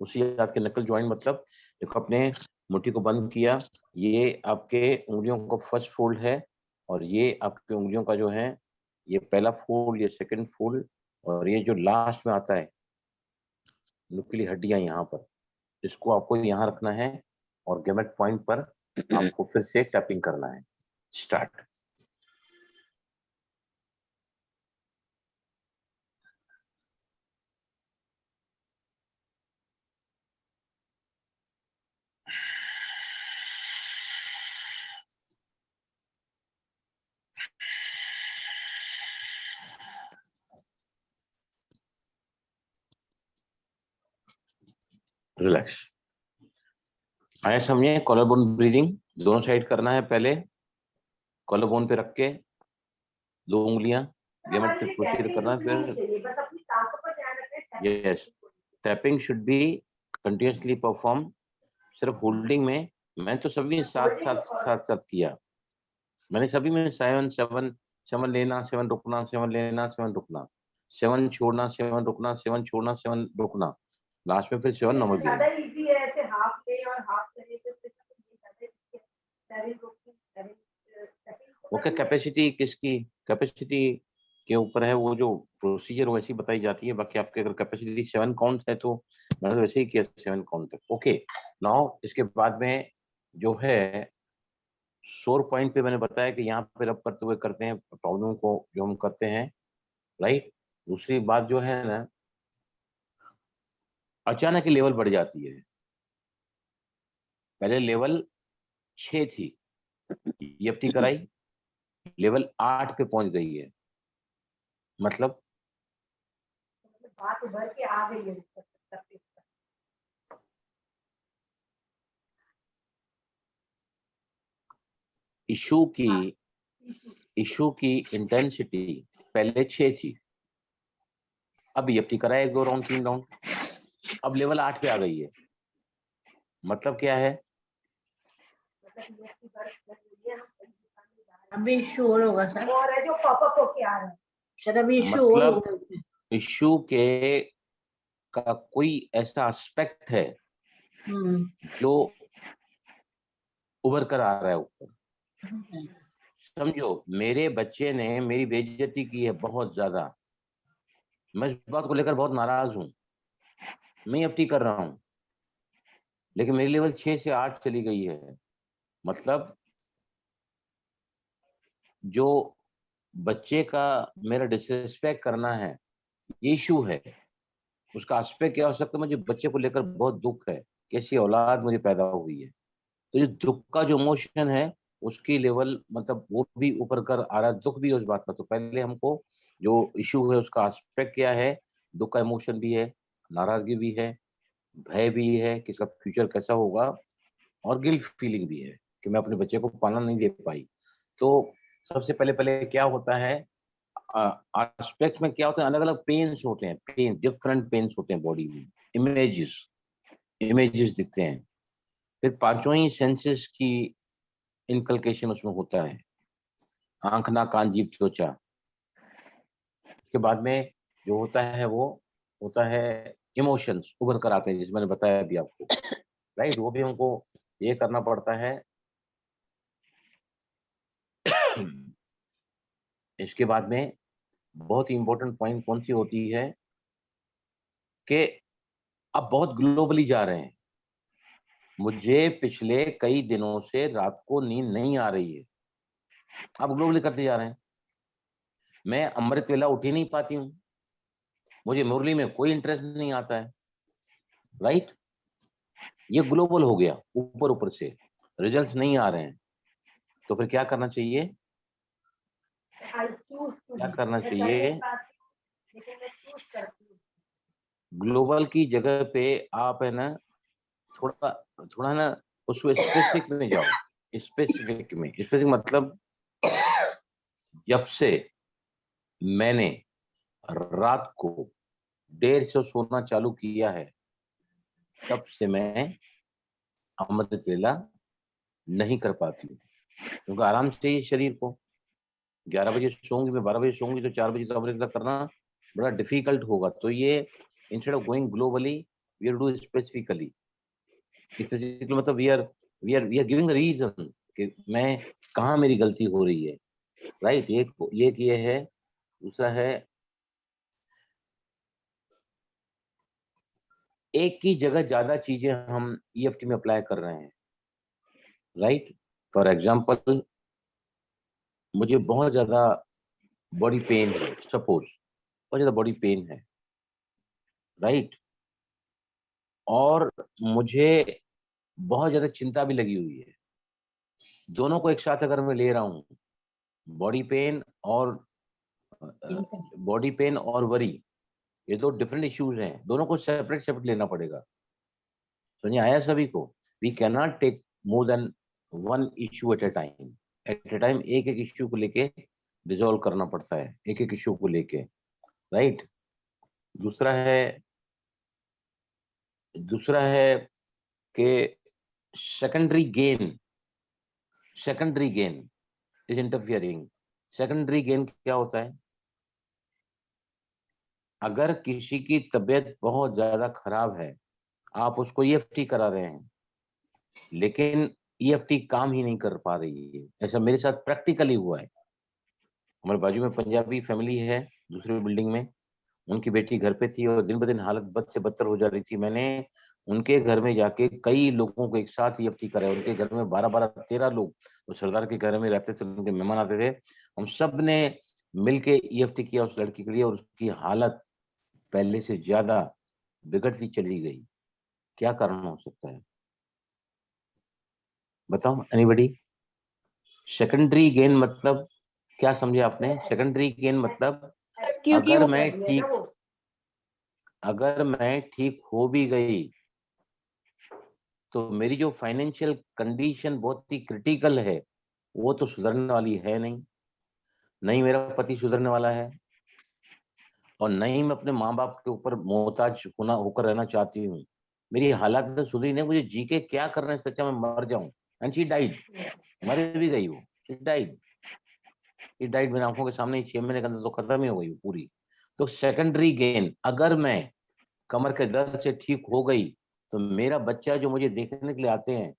उसी हाथ के नकल जॉइंट, मतलब देखो, अपने मुट्ठी को बंद किया, ये आपके उंगलियों का फर्स्ट फोल्ड है, और ये आपके उंगलियों का जो है, ये पहला फोल्ड, ये सेकंड फोल्ड, और ये जो लास्ट में आता है नुकीली हड्डियां यहाँ पर, इसको आपको यहाँ रखना है, और गेमेट पॉइंट पर आपको फिर से टैपिंग करना है। स्टार्ट। रिलैक्स। आया समझे? कॉलर बोन ब्रीदिंग दोनों साइड करना है। पहले कॉलर बोन पे रख के 2 उंगलियां geometric procedure करना, फिर बस अपनी सांसों पर ध्यान रखें। yes, tapping should be continuously performed। सिर्फ होल्डिंग में मैं तो सभी साथ किया, मैंने सभी में 7 लेना, 7 रुकना, 7 लेना, 7 रुकना, 7 छोड़ना, 7 रुकना, 7 छोड़ना, 7 रुकना, लास्ट में फिर 7 नंबर ज्यादा गिवन। इजी है ऐसे हाफ ले और हाफ करे तो इससे ज्यादा easy है। 7 रुकती, 7 ओके, कैपेसिटी किसकी, कैपेसिटी के ऊपर है, वो जो प्रोसीजर वैसी बताई जाती है। बाकी आपके अगर कैपेसिटी 7 काउंट है तो मैंने तो वैसे ही किया 7 काउंट तक। ओके, नाउ इसके बाद में जो है सोर पॉइंट पे मैंने बताया कि यहाँ पे रब करते हुए करते हैं प्रॉब्लम को जो हम करते हैं, राइट। दूसरी बात जो है ना, अचानक लेवल बढ़ जाती है। पहले लेवल 6 थी, ईएफटी कराई, लेवल 8 पे पहुंच गई है, मतलब बात उभर के आ गई है। इशू की इंटेंसिटी पहले 6 थी, अब ईएफटी कराया 1 2 राउंड 3 राउंड, अब लेवल 8 पे आ गई है। मतलब क्या है, अभी शोर होगा सर, और है जो पॉपअप होके आ रहा है सर अभी शोर मतलब होगा। इशू के का कोई ऐसा एस्पेक्ट है जो उभर कर आ रहा है ऊपर। समझो मेरे बच्चे ने मेरी बेइज्जती की है बहुत ज्यादा, मैं इस बात को लेकर बहुत नाराज हूं, मैं ईएफटी कर रहा हूं, लेकिन मेरी लेवल 6 से 8 चली गई है। मतलब जो बच्चे का मेरा डिसरिस्पेक्ट करना है, ये इशू है। उसका एस्पेक्ट क्या हो सकता है, मुझे बच्चे को लेकर बहुत दुख है, कैसी औलाद मुझे पैदा हुई है। तो ये दुख का जो इमोशन है उसकी लेवल मतलब वो भी ऊपर कर आ रहा है, दुख भी है उस बात का। तो पहले हमको जो इशू है उसका एस्पेक्ट क्या है, दुख का इमोशन भी है, नाराजगी भी है, भय भी है कि इसका फ्यूचर कैसा होगा, और गिल्ट फीलिंग भी है कि मैं अपने बच्चे को पाना नहीं दे पाई। तो सबसे पहले पहले क्या होता है, एस्पेक्ट में क्या होता है, अलग अलग पेन्स होते हैं, पेन डिफरेंट पेन्स होते हैं बॉडी में, इमेजेस दिखते हैं। फिर पांचों ही सेंसेस की इनकलकेशन उसमें होता है, आंख नाक कान जीभ त्वचा। उसके बाद में जो होता है वो होता है इमोशंस उभर कर आते हैं, जैसे मैंने बताया अभी आपको, राइट। वो भी हमको ये करना पड़ता है। इसके बाद में बहुत ही इंपॉर्टेंट पॉइंट कौन सी होती है कि अब बहुत ग्लोबली जा रहे हैं। मुझे पिछले कई दिनों से रात को नींद नहीं आ रही है, अब ग्लोबली करते जा रहे हैं। मैं अमृत वेला उठ ही नहीं पाती हूँ, मुझे मुरली में कोई इंटरेस्ट नहीं आता है, राइट। ये ग्लोबल हो गया, ऊपर ऊपर से रिजल्ट्स नहीं आ रहे हैं। तो फिर क्या करना चाहिए, क्या करना चाहिए, ग्लोबल की जगह पे आप है ना थोड़ा थोड़ा ना उसको स्पेसिफिक में जाओ। स्पेसिफिक मतलब जब से मैंने रात को देर से सोना चालू किया है तब से मैं अमृत वेला नहीं कर पाती हूँ, क्योंकि आराम चाहिए शरीर को। 11 बजे सोऊंगी, मैं 12 बजे सोऊंगी तो 4 बजे तो अमृत वेला करना बड़ा डिफिकल्ट होगा। तो ये instead of going globally we are do specifically मतलब वी आर गिविंग रीजन कि मैं कहाँ मेरी गलती हो रही है, राइट। ये है। दूसरा है, एक की जगह ज्यादा चीजें हम ईएफटी में अप्लाई कर रहे हैं, राइट। फॉर एग्जाम्पल मुझे बहुत ज्यादा बॉडी पेन है, सपोज बहुत ज्यादा बॉडी पेन है, राइट, और मुझे बहुत ज्यादा चिंता भी लगी हुई है। दोनों को एक साथ अगर मैं ले रहा हूँ, बॉडी पेन और वरी, ये दो डिफरेंट इश्यूज हैं, दोनों को सेपरेट लेना पड़ेगा। समझ आया सभी को, we can not take more than one issue at a time. At a time एक एक इश्यू को लेके रिजॉल्व करना पड़ता है, एक एक इश्यू को लेके, राइट। दूसरा है कि secondary gain is interfering. Secondary gain क्या होता है? अगर किसी की तबीयत बहुत ज्यादा खराब है, आप उसको EFT करा रहे हैं, लेकिन EFT काम ही नहीं कर पा रही है। ऐसा मेरे साथ प्रैक्टिकली हुआ है। हमारे बाजू में पंजाबी फैमिली है दूसरी बिल्डिंग में, उनकी बेटी घर पे थी और दिन ब दिन हालत बद से बदतर हो जा रही थी। मैंने उनके घर में जाके कई लोगों को एक साथ EFT कराया। उनके घर में 12-12, 13 लोग, वो सरदार के घर में रहते थे, उनके मेहमान आते थे। हम सब ने मिलके EFT किया उस लड़की के लिए, और उसकी हालत पहले से ज्यादा बिगड़ती चली गई। क्या कारण हो सकता है बताओ, एनीबडी? सेकेंडरी गेन मतलब क्या समझे आपने? सेकेंडरी गेन मतलब क्योंकि अगर वो मैं ठीक हो भी गई तो मेरी जो फाइनेंशियल कंडीशन बहुत ही क्रिटिकल है, वो तो सुधरने वाली है नहीं। नहीं मेरा पति सुधरने वाला है, और नहीं मैं अपने माँ बाप के ऊपर मोहताज होकर रहना चाहती हूँ। मेरी हालात तो सुधरी नहीं, मुझे जी के क्या करना है? सच्चा मैं मर जाऊं। एंड शी डाइड, मर भी गई वो, शी डाइड मेरी आंखों के सामने ही। 6 महीने के अंदर तो खत्म ही हो गई वो पूरी। तो सेकेंडरी गेन, अगर मैं कमर के दर्द से ठीक हो गई तो मेरा बच्चा जो मुझे देखने के लिए आते हैं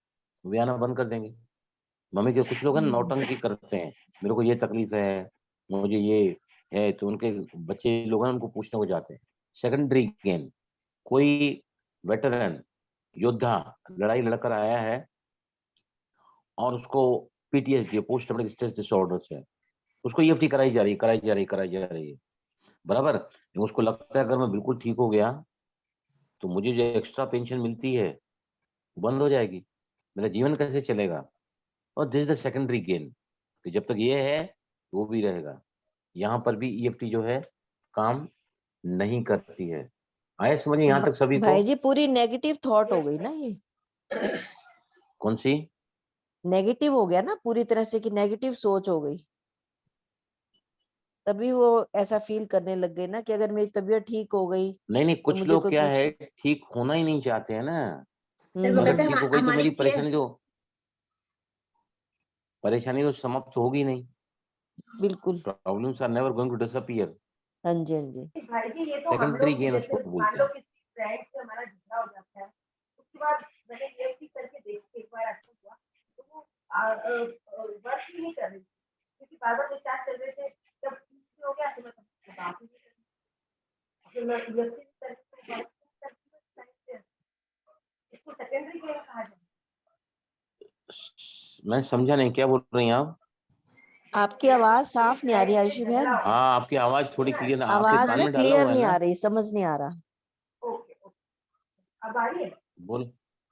वे आना बंद कर देंगे। मम्मी के कुछ लोग हैं नौटंकी करते हैं, मेरे को ये तकलीफ है, मुझे ये है, तो उनके बच्चे लोग हैं उनको पूछने को जाते हैं। सेकेंडरी गेन, कोई वेटरन योद्धा लड़ाई लड़कर आया है और उसको PTSD, post traumatic stress disorder है, उसको EFT कराई जा रही है, बराबर। उसको लगता है अगर मैं बिल्कुल ठीक हो गया तो मुझे जो एक्स्ट्रा पेंशन मिलती है बंद हो जाएगी, मेरा जीवन कैसे चलेगा? और this is the secondary gain, कि जब तक ये है वो भी रहेगा। यहाँ पर भी EFT जो है काम नहीं करती है। आए समझ में यहाँ तक सभी को? भाई जी पूरी नेगेटिव थॉट हो गई ना, ये कौन सी? नेगेटिव हो गया ना पूरी तरह से, कि नेगेटिव सोच हो गई। तभी वो ऐसा फील करने लग गए ना कि अगर मेरी तबीयत ठीक हो गई नहीं तो कुछ मुझे लोग कुछ क्या है नुकसान। ठीक होना ही नहीं चाहते हैं ना। सर वो अगर कहते ठीक हैं हो गई तो हमारे मेरी लिए परेशानी तो समाप्त होगी नहीं। बिल्कुल। Problems are never going to disappear. हाँ जी, हाँ जी। भाई जी ये तो हम सेकेंडरी लोग गेन जैसे उसको मान बोलते लो हैं। किसी फ्रेंड से हमारा झगड़ा हो जाता है, उसके बाद मैंने EFT करके देखी, एक बार ऐसा हुआ तो वो वर्क ही नहीं कर रही, क्योंकि बार बार विचार चल रहे थे। जब ठीक हो गया तो मैं सबसे बात ही नहीं करी, फिर मैं EFT करके वर्क करती हूँ। इसको सेकेंडरी गेन कहा जाए। मैं समझा नहीं, क्या बोल रही हैं आप? आपकी आवाज साफ नहीं आ रही आयुषी बहन। हाँ आपकी आवाज थोड़ी क्लियर ना, आपके आवाज कान ना में डाला क्लियर हुआ है नहीं ना? आ रही, समझ नहीं आ रहा। ओके ओके, अब आ रही है? बोल,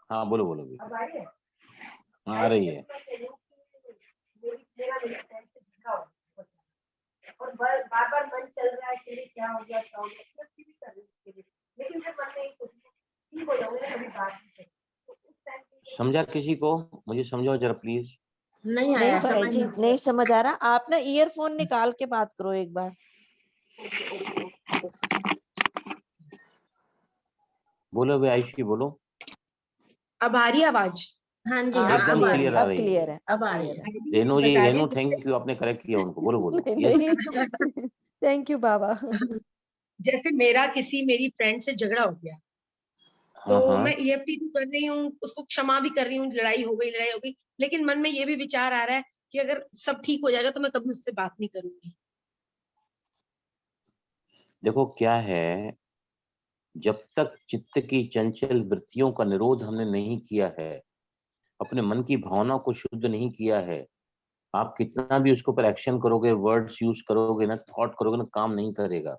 हाँ बोलो बोलो भी। अब आ रही है? आ रही है। मेरा मेरी फ्रेंड से झगड़ा हो गया और बार बार मन चल रहा है कि क्या हो गया क्या हो गया, EFT भी कर रही हूँ, लेकिन फिर मन में यही सोच ठीक हो जाऊंगा, कभी बात नहीं करी। तो उस टाइम पे समझा किसी को? मुझे समझाओ जरा प्लीज। नहीं नहीं आया भाई समझ जी, में। नहीं समझ आ रहा। आप ना ईयरफोन निकाल के बात करो एक बार। बोलो भी आयुषी, बोलो। अब आ रही है आवाज? हाँ जी हाँ हाँ अब एकदम अब आ क्लियर, रही क्लियर आ है, अब रही क्लियर है। है, अब अब आ रही क्लियर है। है। रेनू जी, बता रेनू रही थैंक यू, आपने करेक्ट किया उनको। बोलो बोलो। नहीं यस। नहीं, थैंक यू बाबा। जैसे मेरा किसी मेरी फ्रेंड से झगड़ा हो गया तो हाँ हाँ मैं EFT तो कर रही हूँ, उसको क्षमा भी कर रही हूँ, लड़ाई हो गई, लेकिन मन में ये भी विचार आ रहा है कि अगर सब ठीक हो जाएगा तो मैं कभी उससे बात नहीं करूंगी। देखो क्या है, जब तक चित्त की चंचल वृत्तियों का निरोध हमने नहीं किया है, अपने मन की भावना को शुद्ध नहीं किया है, आप कितना भी उसके ऊपर एक्शन करोगे, वर्ड्स यूज करोगे ना, थॉट करोगे ना, काम नहीं करेगा।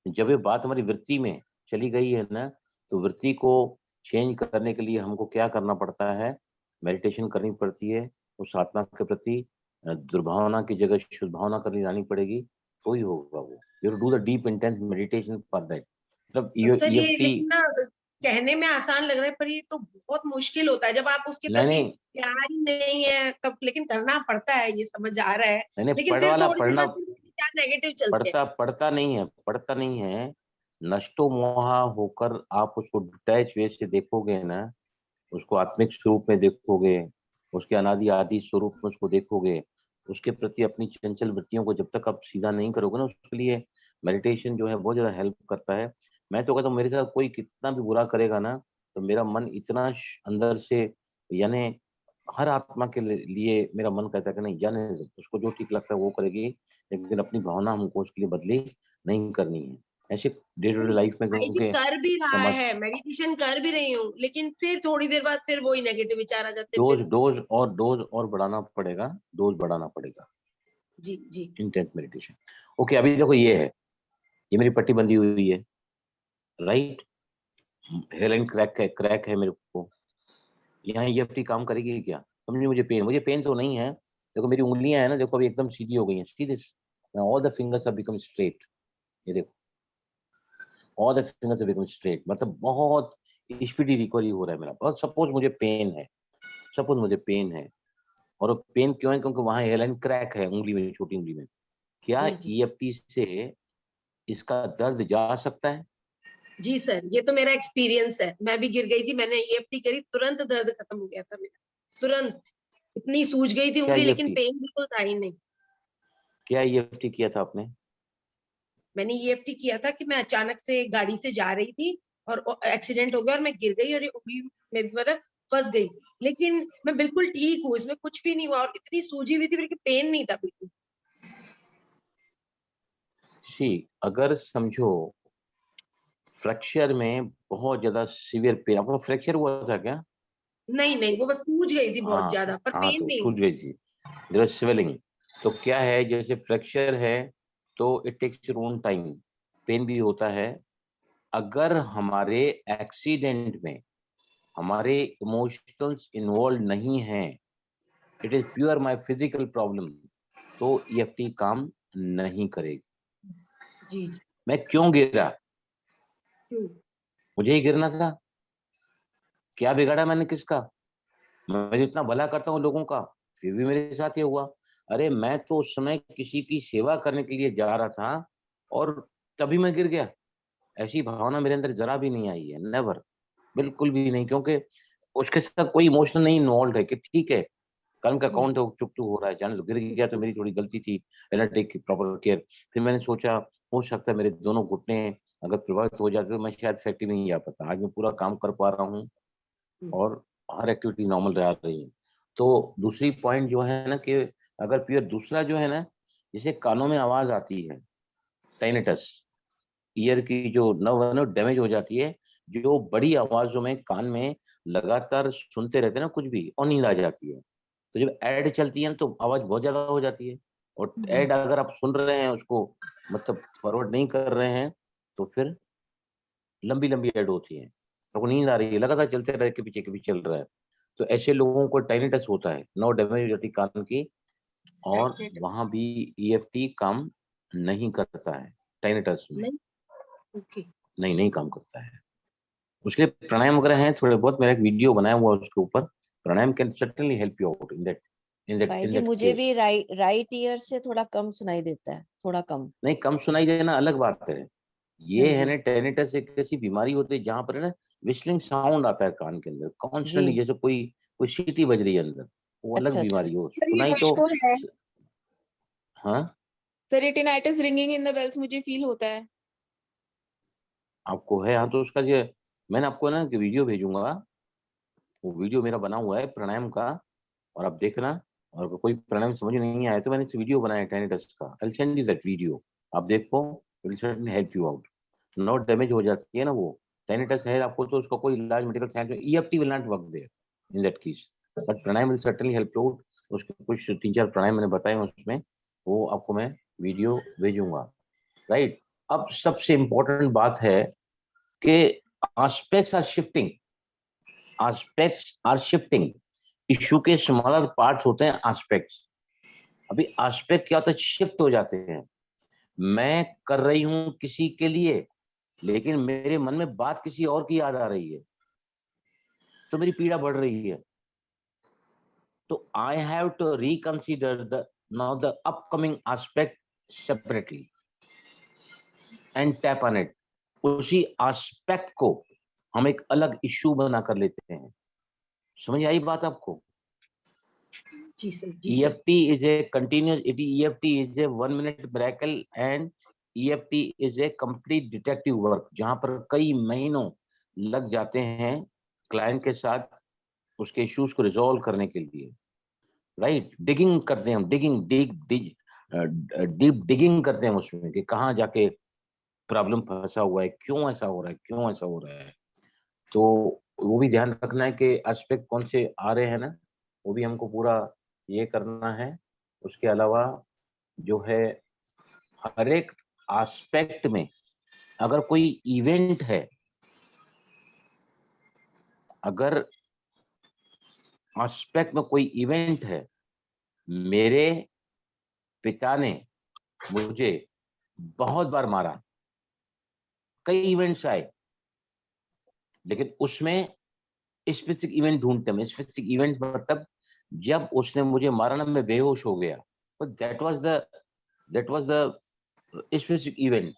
जब ये बात हमारी वृत्ति में चली गई है ना, तो वृत्ति को चेंज करने के लिए हमको क्या करना पड़ता है? मेडिटेशन करनी पड़ती है। उस आत्मा के प्रति दुर्भावना की जगह शुद्ध भावना करनी लानी पड़ेगी, तो ही होगा वो। You do the deep intense meditation for that. मतलब सर ये EFT लेकिन ना कहने में आसान लग रहा है पर ये तो बहुत मुश्किल होता है जब आप उसके नहीं प्रति नहीं प्यार ही नहीं है तब, लेकिन करना पड़ता है, ये समझ आ रहा है। नहीं नहीं, लेकिन पढ़ फिर वाला थोड़ी देर पढ़ना बाद क्या नेगेटिव चलते हैं। पढ़ता नहीं है। नष्टो मोहा होकर आप उसको डिटैच वे से देखोगे ना, उसको आत्मिक स्वरूप में देखोगे, उसके अनादि आदि स्वरूप में उसको देखोगे, उसके प्रति अपनी चंचल वृत्तियों को जब तक आप सीधा नहीं करोगे ना, उसके लिए मेडिटेशन जो है बहुत ज्यादा हेल्प करता है। मैं तो कहता हूँ मेरे साथ कोई कितना भी बुरा करेगा ना, तो मेरा मन इतना अंदर से, यानी हर आत्मा के लिए मेरा मन कहता है कि नहीं, जाने दो, उसको जो ठीक लगता है वो करेगी, लेकिन अपनी भावना हमको उसके लिए बदली नहीं करनी है। ऐसे डे टू डे लाइफ में भाई जी क्योंकि कर भी रहा समझ है, मेडिटेशन कर भी रही हूँ, लेकिन फिर थोड़ी देर बाद फिर वही नेगेटिव विचार आ जाते हैं फिर। डोज और बढ़ाना पड़ेगा, डोज बढ़ाना पड़ेगा जी जी। Intent meditation. ओके, अभी देखो ये है, ये मेरी पट्टी बंधी हुई है, राइट, हेयरलाइन क्रैक है मेरे को, यहाँ EFT काम करेगी क्या? समझिए, मुझे पेन तो नहीं है। देखो मेरी उंगलियां है ना, देखो अभी एकदम सीधी हो गई हैं, see this, all the fingers have become straight, ये देखो, all the fingers have become straight, मतलब बहुत स्पीडी रिकवरी हो रहा है मेरा। और सपोज मुझे पेन है, और पेन क्यों है? क्योंकि वहां हेयरलाइन क्रैक है उंगली में, छोटी उंगली में। क्या जी जी EFT से इसका दर्द जा सकता है? जी सर, ये तो मेरा एक्सपीरियंस है, मैं भी गिर गई थी, मैंने EFT करी, तुरंत दर्द खत्म हो गया था मेरा, तुरंत। इतनी सूज गई थी क्या उंगली, लेकिन EFT पेन बिल्कुल था ही नहीं। क्या EFT किया था आपने? मैंने EFT किया था कि मैं अचानक से गाड़ी से जा रही थी और एक्सीडेंट हो गया और मैं गिर गई और ये उंगली मेरी तरफ फंस गई, लेकिन मैं बिल्कुल ठीक हूँ, इसमें कुछ भी नहीं हुआ और इतनी सूजी हुई थी, लेकिन पेन नहीं था बिल्कुल। सी, अगर समझो फ्रैक्चर में बहुत ज्यादा सीवियर पेन, आपको फ्रैक्चर हुआ था क्या? नहीं नहीं, वो बस सूज गई थी बहुत हाँ ज्यादा, पर हाँ, पेन तो नहीं सूज हुआ। गई थी, देयर इज स्वेलिंग। तो क्या है, जैसे फ्रैक्चर है तो it takes your own time, pain भी होता है। अगर हमारे एक्सीडेंट में हमारे इमोशंस इन्वॉल्व नहीं है, it is pure my physical problem, तो EFT काम नहीं करेगी। जी जी। मैं क्यों गिरा? क्यों? मुझे ही गिरना था, क्या बिगाड़ा मैंने किसका? मैं तो इतना भला करता हूँ लोगों का, फिर भी मेरे साथ ये हुआ। अरे मैं तो उस समय किसी की सेवा करने के लिए जा रहा था और तभी मैं गिर गया। ऐसी भावना मेरे अंदर जरा भी नहीं आई है, नेवर, बिल्कुल भी नहीं, क्योंकि उसके साथ कोई इमोशन नहीं इन्वॉल्व है कि ठीक है, कर्म का अकाउंट है, चुप हो रहा है, जान लो, गिर गया तो मेरी थोड़ी गलती थी, लेना टेक प्रॉपर केयर। फिर मैंने सोचा हो सकता है मेरे दोनों घुटने अगर प्रभावित हो जाते तो मैं शायद फैक्ट्री में नहीं जा पाता। आज मैं पूरा काम कर पा रहा हूँ और हर एक्टिविटी नॉर्मल रह रही है। तो दूसरी पॉइंट जो है ना, कि अगर प्योर दूसरा जो है ना, जैसे कानों में आवाज आती है, टेनिटस, ईयर की जो नर्व है ना डैमेज हो जाती है, जो बड़ी आवाजों में कान में लगातार सुनते रहते हैं ना कुछ भी, और नींद आ जाती है। तो जब ऐड चलती है ना तो आवाज बहुत ज्यादा हो जाती है, और ऐड अगर आप सुन रहे हैं उसको, मतलब फॉरवर्ड नहीं कर रहे हैं, तो फिर लंबी लंबी ऐड होती है, तो नींद आ रही है, लगातार चलते रहे के पीछे चल रहा है। तो ऐसे लोगों को टाइनिटस होता है, नर्व डैमेज हो जाती है कान की, और वहां भी EFT काम नहीं करता है टाइनिटस में, नहीं। ओके। नहीं काम करता है। उसके लिए प्राणायाम वगैरह हैं थोड़े बहुत, मेरा एक वीडियो बनाया हुआ है उसके ऊपर, pranayama can certainly help you out भाई इन जी दैट मुझे केस। भी राइट ईयर से थोड़ा कम सुनाई देता है, थोड़ा कम। नहीं, कम सुनाई देना अलग बात है, हाँ ये है जी। ना टेनिटस एक ऐसी बीमारी होती है जहां पर है ना विस्लिंग साउंड आता है कान के अंदर जी। कॉन्स्टेंटली, जैसे कोई सीटी बज रही है अंदर, वो अलग अच्छा अच्छा। बीमारी हो, सर ये सुनाई तो। मुझको है। हाँ, सर ये टिनाइटिस रिंगिंग इन द बेल्स मुझे फील होता है। आपको है? हाँ, तो उसका जो मैंने आपको ना वीडियो भेजूंगा, वो वीडियो मेरा बना हुआ है प्राणायाम का, और आप देखना। और अगर कोई प्राणायाम समझ नहीं आया तो मैंने इस वीडियो बनाया टेनिटस का, I will send you that video, आप देखो, it will certainly help you out. Not damage हो जाती है ना वो, टेनिटस है आपको तो उसका कोई इलाज मेडिकल साइंस में, EFT will not work there in that case, but pranayama will certainly help you out. उसके कुछ 3-4 प्राणायाम मैंने बताए हैं उसमें, वो आपको मैं वीडियो भेजूंगा, राइट। अब सबसे इंपॉर्टेंट बात है कि एस्पेक्ट्स आर शिफ्टिंग, इशू के स्मॉलर पार्ट्स होते हैं एस्पेक्ट्स। अभी एस्पेक्ट क्या होता है, शिफ्ट हो जाते हैं। मैं कर रही हूं किसी के लिए, लेकिन मेरे मन में बात किसी और की याद आ रही है, तो मेरी पीड़ा बढ़ रही है। तो I have to reconsider the now the upcoming aspect separately and tap on it. उसी एस्पेक्ट को हम एक अलग इश्यू बना कर लेते हैं। समझ आई बात आपको? जी सर, जी sir. EFT is a continuous, EFT is a 1 minute miracle and EFT is a complete detective work, जहां पर कई महीनों लग जाते हैं क्लाइंट के साथ उसके इश्यूज को रिजॉल्व करने के लिए, राइट? डिगिंग करते हैं हम, डीप डिगिंग करते हैं उसमें कि कहाँ जाके प्रॉब्लम फंसा हुआ है, क्यों ऐसा हो रहा है, क्यों ऐसा हो रहा है। तो वो भी ध्यान रखना है कि एस्पेक्ट कौन से आ रहे हैं ना, वो भी हमको पूरा ये करना है। उसके अलावा जो है हर एक एस्पेक्ट में अगर कोई इवेंट है, अगर एस्पेक्ट में कोई इवेंट है, मेरे पिता ने मुझे बहुत बार मारा, कई इवेंट्स आए, लेकिन उसमें स्पेसिफिक इवेंट ढूंढते हैं। स्पेसिफिक इवेंट मतलब जब उसने मुझे मारा ना, मैं बेहोश हो गया, तो that was the specific event. और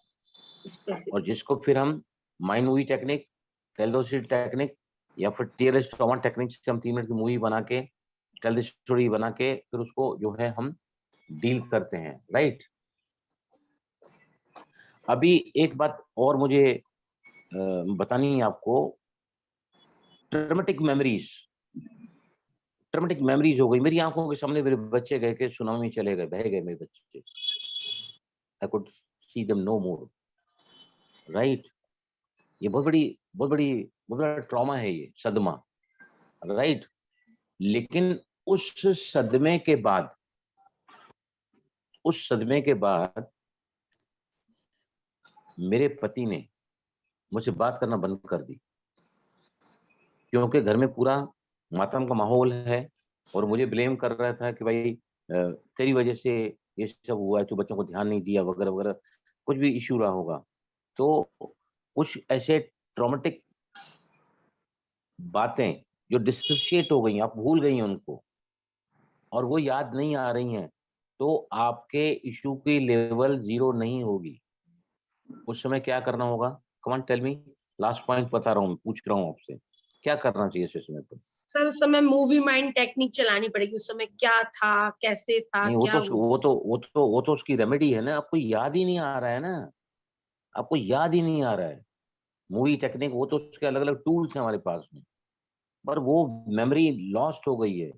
स्पेसिफिक। जिसको फिर हम mind movie technique, tell technique या फिर TLS ट्रॉमा टेक्निक से हम 3 मिनट की मूवी बना के, टेल द स्टोरी बना के फिर उसको जो है हम डील करते हैं, राइट? अभी एक बात और मुझे बतानी है आपको। ट्रॉमेटिक मेमोरीज हो गई मेरी आंखों के सामने, मेरे बच्चे गए के सुनामी में चले गए, बह गए मेरे बच्चे, I could see them no more, right? ये बहुत बड़ा ट्रॉमा है, ये सदमा, राइट? लेकिन उस सदमे के बाद मेरे पति ने मुझसे बात करना बंद कर दी, क्योंकि घर में पूरा मातम का माहौल है और मुझे ब्लेम कर रहा था कि भाई तेरी वजह से ये सब हुआ है, तू बच्चों को ध्यान नहीं दिया वगैरह वगैरह, कुछ भी इश्यू रहा होगा। तो कुछ ऐसे ट्रॉमेटिक बातें जो डिसोसिएट हो गई, आप भूल गई हैं उनको और वो याद नहीं आ रही हैं, तो आपके इश्यू की लेवल 0 नहीं होगी। उस समय क्या करना होगा? Come on tell me, last point बता रहा हूँ, पूछ रहा हूँ आपसे, क्या करना चाहिए इस समय पर? सर उस समय मूवी माइंड टेक्निक चलानी पड़ेगी। उस समय क्या था, कैसे था, नहीं, क्या हुआ? वो तो उसकी रेमेडी है ना, आपको याद ही नहीं आ रहा है ना, आपको याद ही नहीं आ रहा है। मूवी टेक्निक वो तो उसके अलग अलग टूल्स हैं हमारे पास में, पर वो मेमोरी लॉस्ट हो गई है।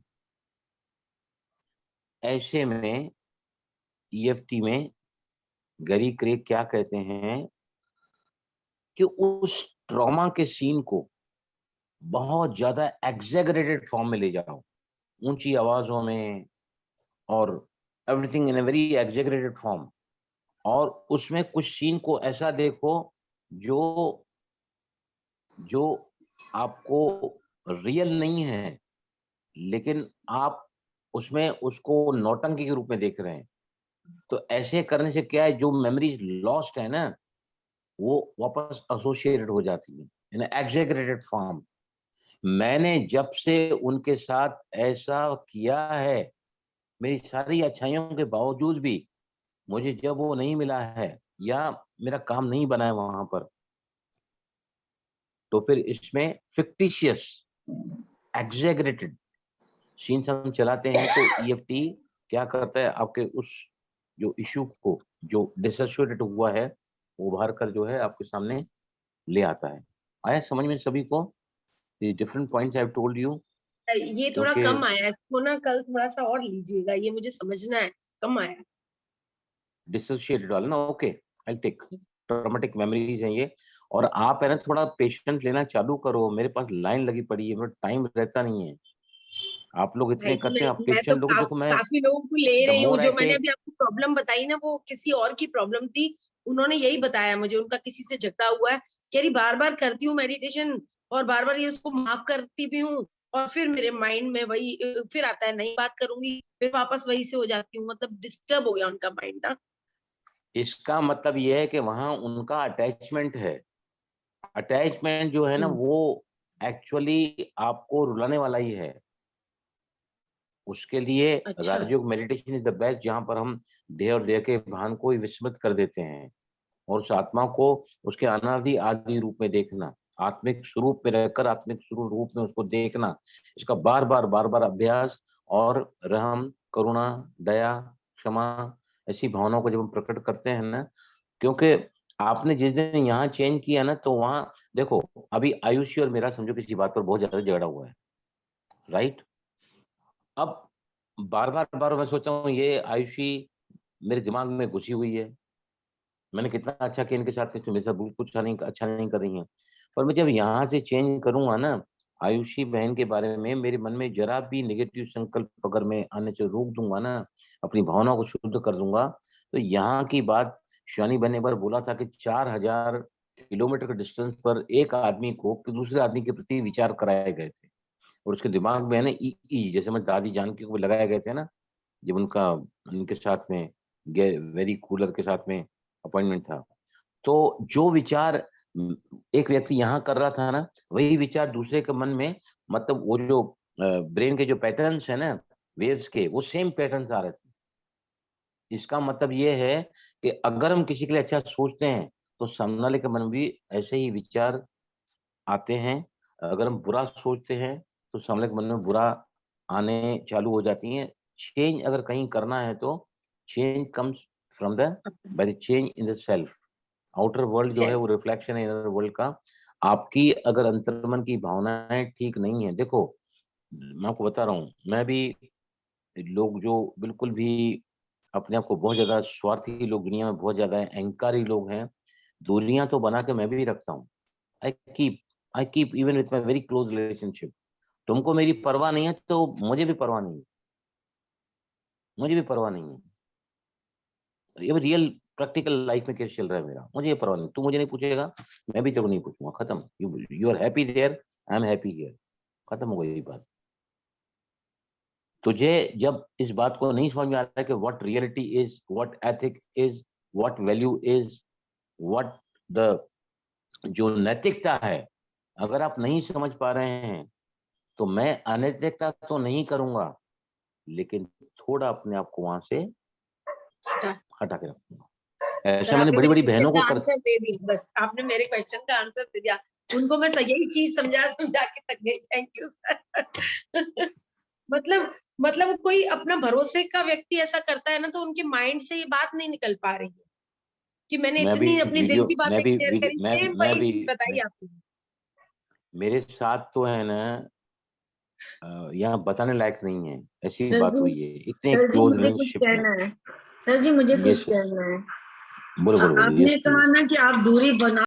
ऐसे में EFT में गैरी क्रेग क्या कहते हैं कि उस ट्रॉमा के सीन को बहुत ज्यादा एग्जैगरेटेड फॉर्म में ले जाओ, ऊंची आवाजों में और everything in a very exaggerated form, और उसमें कुछ सीन को ऐसा देखो जो जो आपको रियल नहीं है, लेकिन आप उसमें उसको नौटंकी के रूप में देख रहे हैं। तो ऐसे करने से क्या है, जो मेमोरीज लॉस्ट है ना, वो वापस एसोसिएटेड हो जाती है इन एग्जैगरेटेड फॉर्म। मैंने जब से उनके साथ ऐसा किया है, मेरी सारी अच्छाइयों के बावजूद भी मुझे जब वो नहीं मिला है या मेरा काम नहीं बना है वहां पर, तो फिर इसमें फिक्टिशियस एग्जैगरेटेड सीन्स हम चलाते हैं। तो EFT क्या करता है, आपके उस जो इश्यू को जो डिसोसिएटेड हुआ है वो उभार कर जो है आपके सामने ले आता है। आया समझ में सभी को? Different points I have told you, ये थोड़ा क्योंकि कम आया, इसको ना कल थोड़ा सा और लीजिएगा, ये मुझे समझना है, कम आया। डिसोसिएटेड वाला ना, okay I take. Traumatic memories हैं ये, और आप है ना थोड़ा पेशेंट लेना चालू करो, मेरे पास लाइन लगी पड़ी है, मेरा टाइम रहता नहीं है। आप लोग इतने भाई जी, करते हैं, आप मैं तो पेशेंट लोग, देखो मैं काफी लोगों को ले द रही हूँ। मोर आई जो मैंने टेक, अभी आपको प्रॉब्लम बताई ना, वो किसी और की प्रॉब्लम थी। उन्होंने यही बताया मुझे, उनका किसी से झगड़ा हुआ है, कह रही बार बार करती हूँ मेडिटेशन और बार बार ये उसको माफ करती भी हूँ, और फिर मेरे माइंड में वही फिर आता है, नहीं बात करूंगी, फिर वापस वही से हो जाती हूँ। मतलब डिस्टर्ब हो गया उनका माइंड ना। इसका मतलब ये है कि वहां उनका अटैचमेंट है। अटैचमेंट जो है ना वो एक्चुअली आपको रुलाने वाला ही है। उसके लिए अच्छा। राजयोग मेडिटेशन इज द बेस्ट, जहां पर हम देह और देह के भान को ही विस्मृत कर देते हैं और उस आत्मा को उसके अनादि आदि रूप में देखना, आत्मिक स्वरूप में रहकर आत्मिक स्वरूप रूप में उसको देखना, इसका बार बार अभ्यास और रहम, करुणा, दया, क्षमा ऐसी भावनाओं को जब हम प्रकट करते हैं ना, क्योंकि आपने जिस दिन यहाँ चेंज किया ना तो वहां देखो, अभी आयुषी और मेरा समझो किसी बात पर बहुत ज्यादा झगड़ा हुआ है, राइट। अब बार मैं सोचता हूँ ये आयुषी मेरे दिमाग में घुसी हुई है, मैंने कितना अच्छा किया इनके साथ में, तो मेरे साथ बिल्कुल अच्छा नहीं कर रही है। पर मैं जब यहाँ से चेंज करूंगा ना, आयुषी बहन के बारे में मेरे मन में जरा भी नेगेटिव संकल्प अगर मैं आने से रोक दूंगा ना, अपनी भावनाओं को शुद्ध कर दूंगा, तो यहाँ की बात शनि बहन ने एक बार बोला था कि 4000 किलोमीटर के डिस्टेंस पर एक आदमी को दूसरे आदमी के प्रति विचार कराए गए थे और उसके दिमाग में है ना जैसे मैं दादी जानकी को लगाए गए थे ना, जब उनके साथ में वेरी कूलर के साथ में अपॉइंटमेंट था, तो जो विचार एक व्यक्ति यहाँ कर रहा था ना, वही विचार दूसरे के मन में, मतलब वो जो ब्रेन के जो पैटर्न्स है ना वेव्स के, वो सेम पैटर्न्स आ रहे थे। इसका मतलब ये है कि अगर हम किसी के लिए अच्छा सोचते हैं तो सामने वाले के मन में भी ऐसे ही विचार आते हैं। अगर हम बुरा सोचते हैं तो सामने के मन में बुरा आने चालू हो जाती हैं। चेंज अगर कहीं करना है तो change comes from the by the change in the self. Outer world जो है वो रिफ्लेक्शन है इनर वर्ल्ड का। आपकी अगर अंतर्मन की भावनाएं ठीक नहीं है, देखो मैं आपको बता रहा हूँ, मैं भी लोग जो बिल्कुल भी अपने आप को बहुत ज्यादा स्वार्थी लोग दुनिया में बहुत ज्यादा अहंकारी लोग हैं, दूरियां तो बना के मैं भी रखता हूँ। I keep I keep even with my very close relationship. तुमको मेरी परवाह नहीं है तो मुझे भी परवाह नहीं है, मुझे भी परवाह नहीं है। ये रियल प्रैक्टिकल लाइफ में कैसे चल रहा है मेरा, मुझे ये परवाह नहीं। तू मुझे नहीं पूछेगा, मैं भी तेरे को नहीं पूछूंगा, खत्म। You are happy there, I am happy here, खत्म हो गई बात। तुझे जब इस बात को नहीं समझ में आ रहा है कि what reality is, what ethic is, what value is, what the जो नैतिकता है, अगर आप नहीं समझ पा रहे हैं तो मैं अनैतिकता तो नहीं करूंगा, लेकिन थोड़ा अपने आप को वहां से हटा के रखूंगा। ऐसा मैंने बड़ी बड़ी बहनों को आंसर दे दी, बस आपने मेरे क्वेश्चन का आंसर दे दिया। उनको मैं यही चीज समझा के थक गई। Thank you sir. मतलब कोई अपना भरोसे का व्यक्ति ऐसा करता है ना, तो उनके माइंड से ये बात नहीं निकल पा रही है कि मैंने इतनी अपनी दिल की बातें शेयर करी, सेम वही चीज बताई आपने। मेरे साथ तो है ना, यहाँ बताने लायक नहीं है, ऐसी बात हुई है, इतने क्लोज रिलेशनशिप में। सर जी मुझे ये कुछ कहना है। बोलो आपने कहा ना कि आप दूरी बना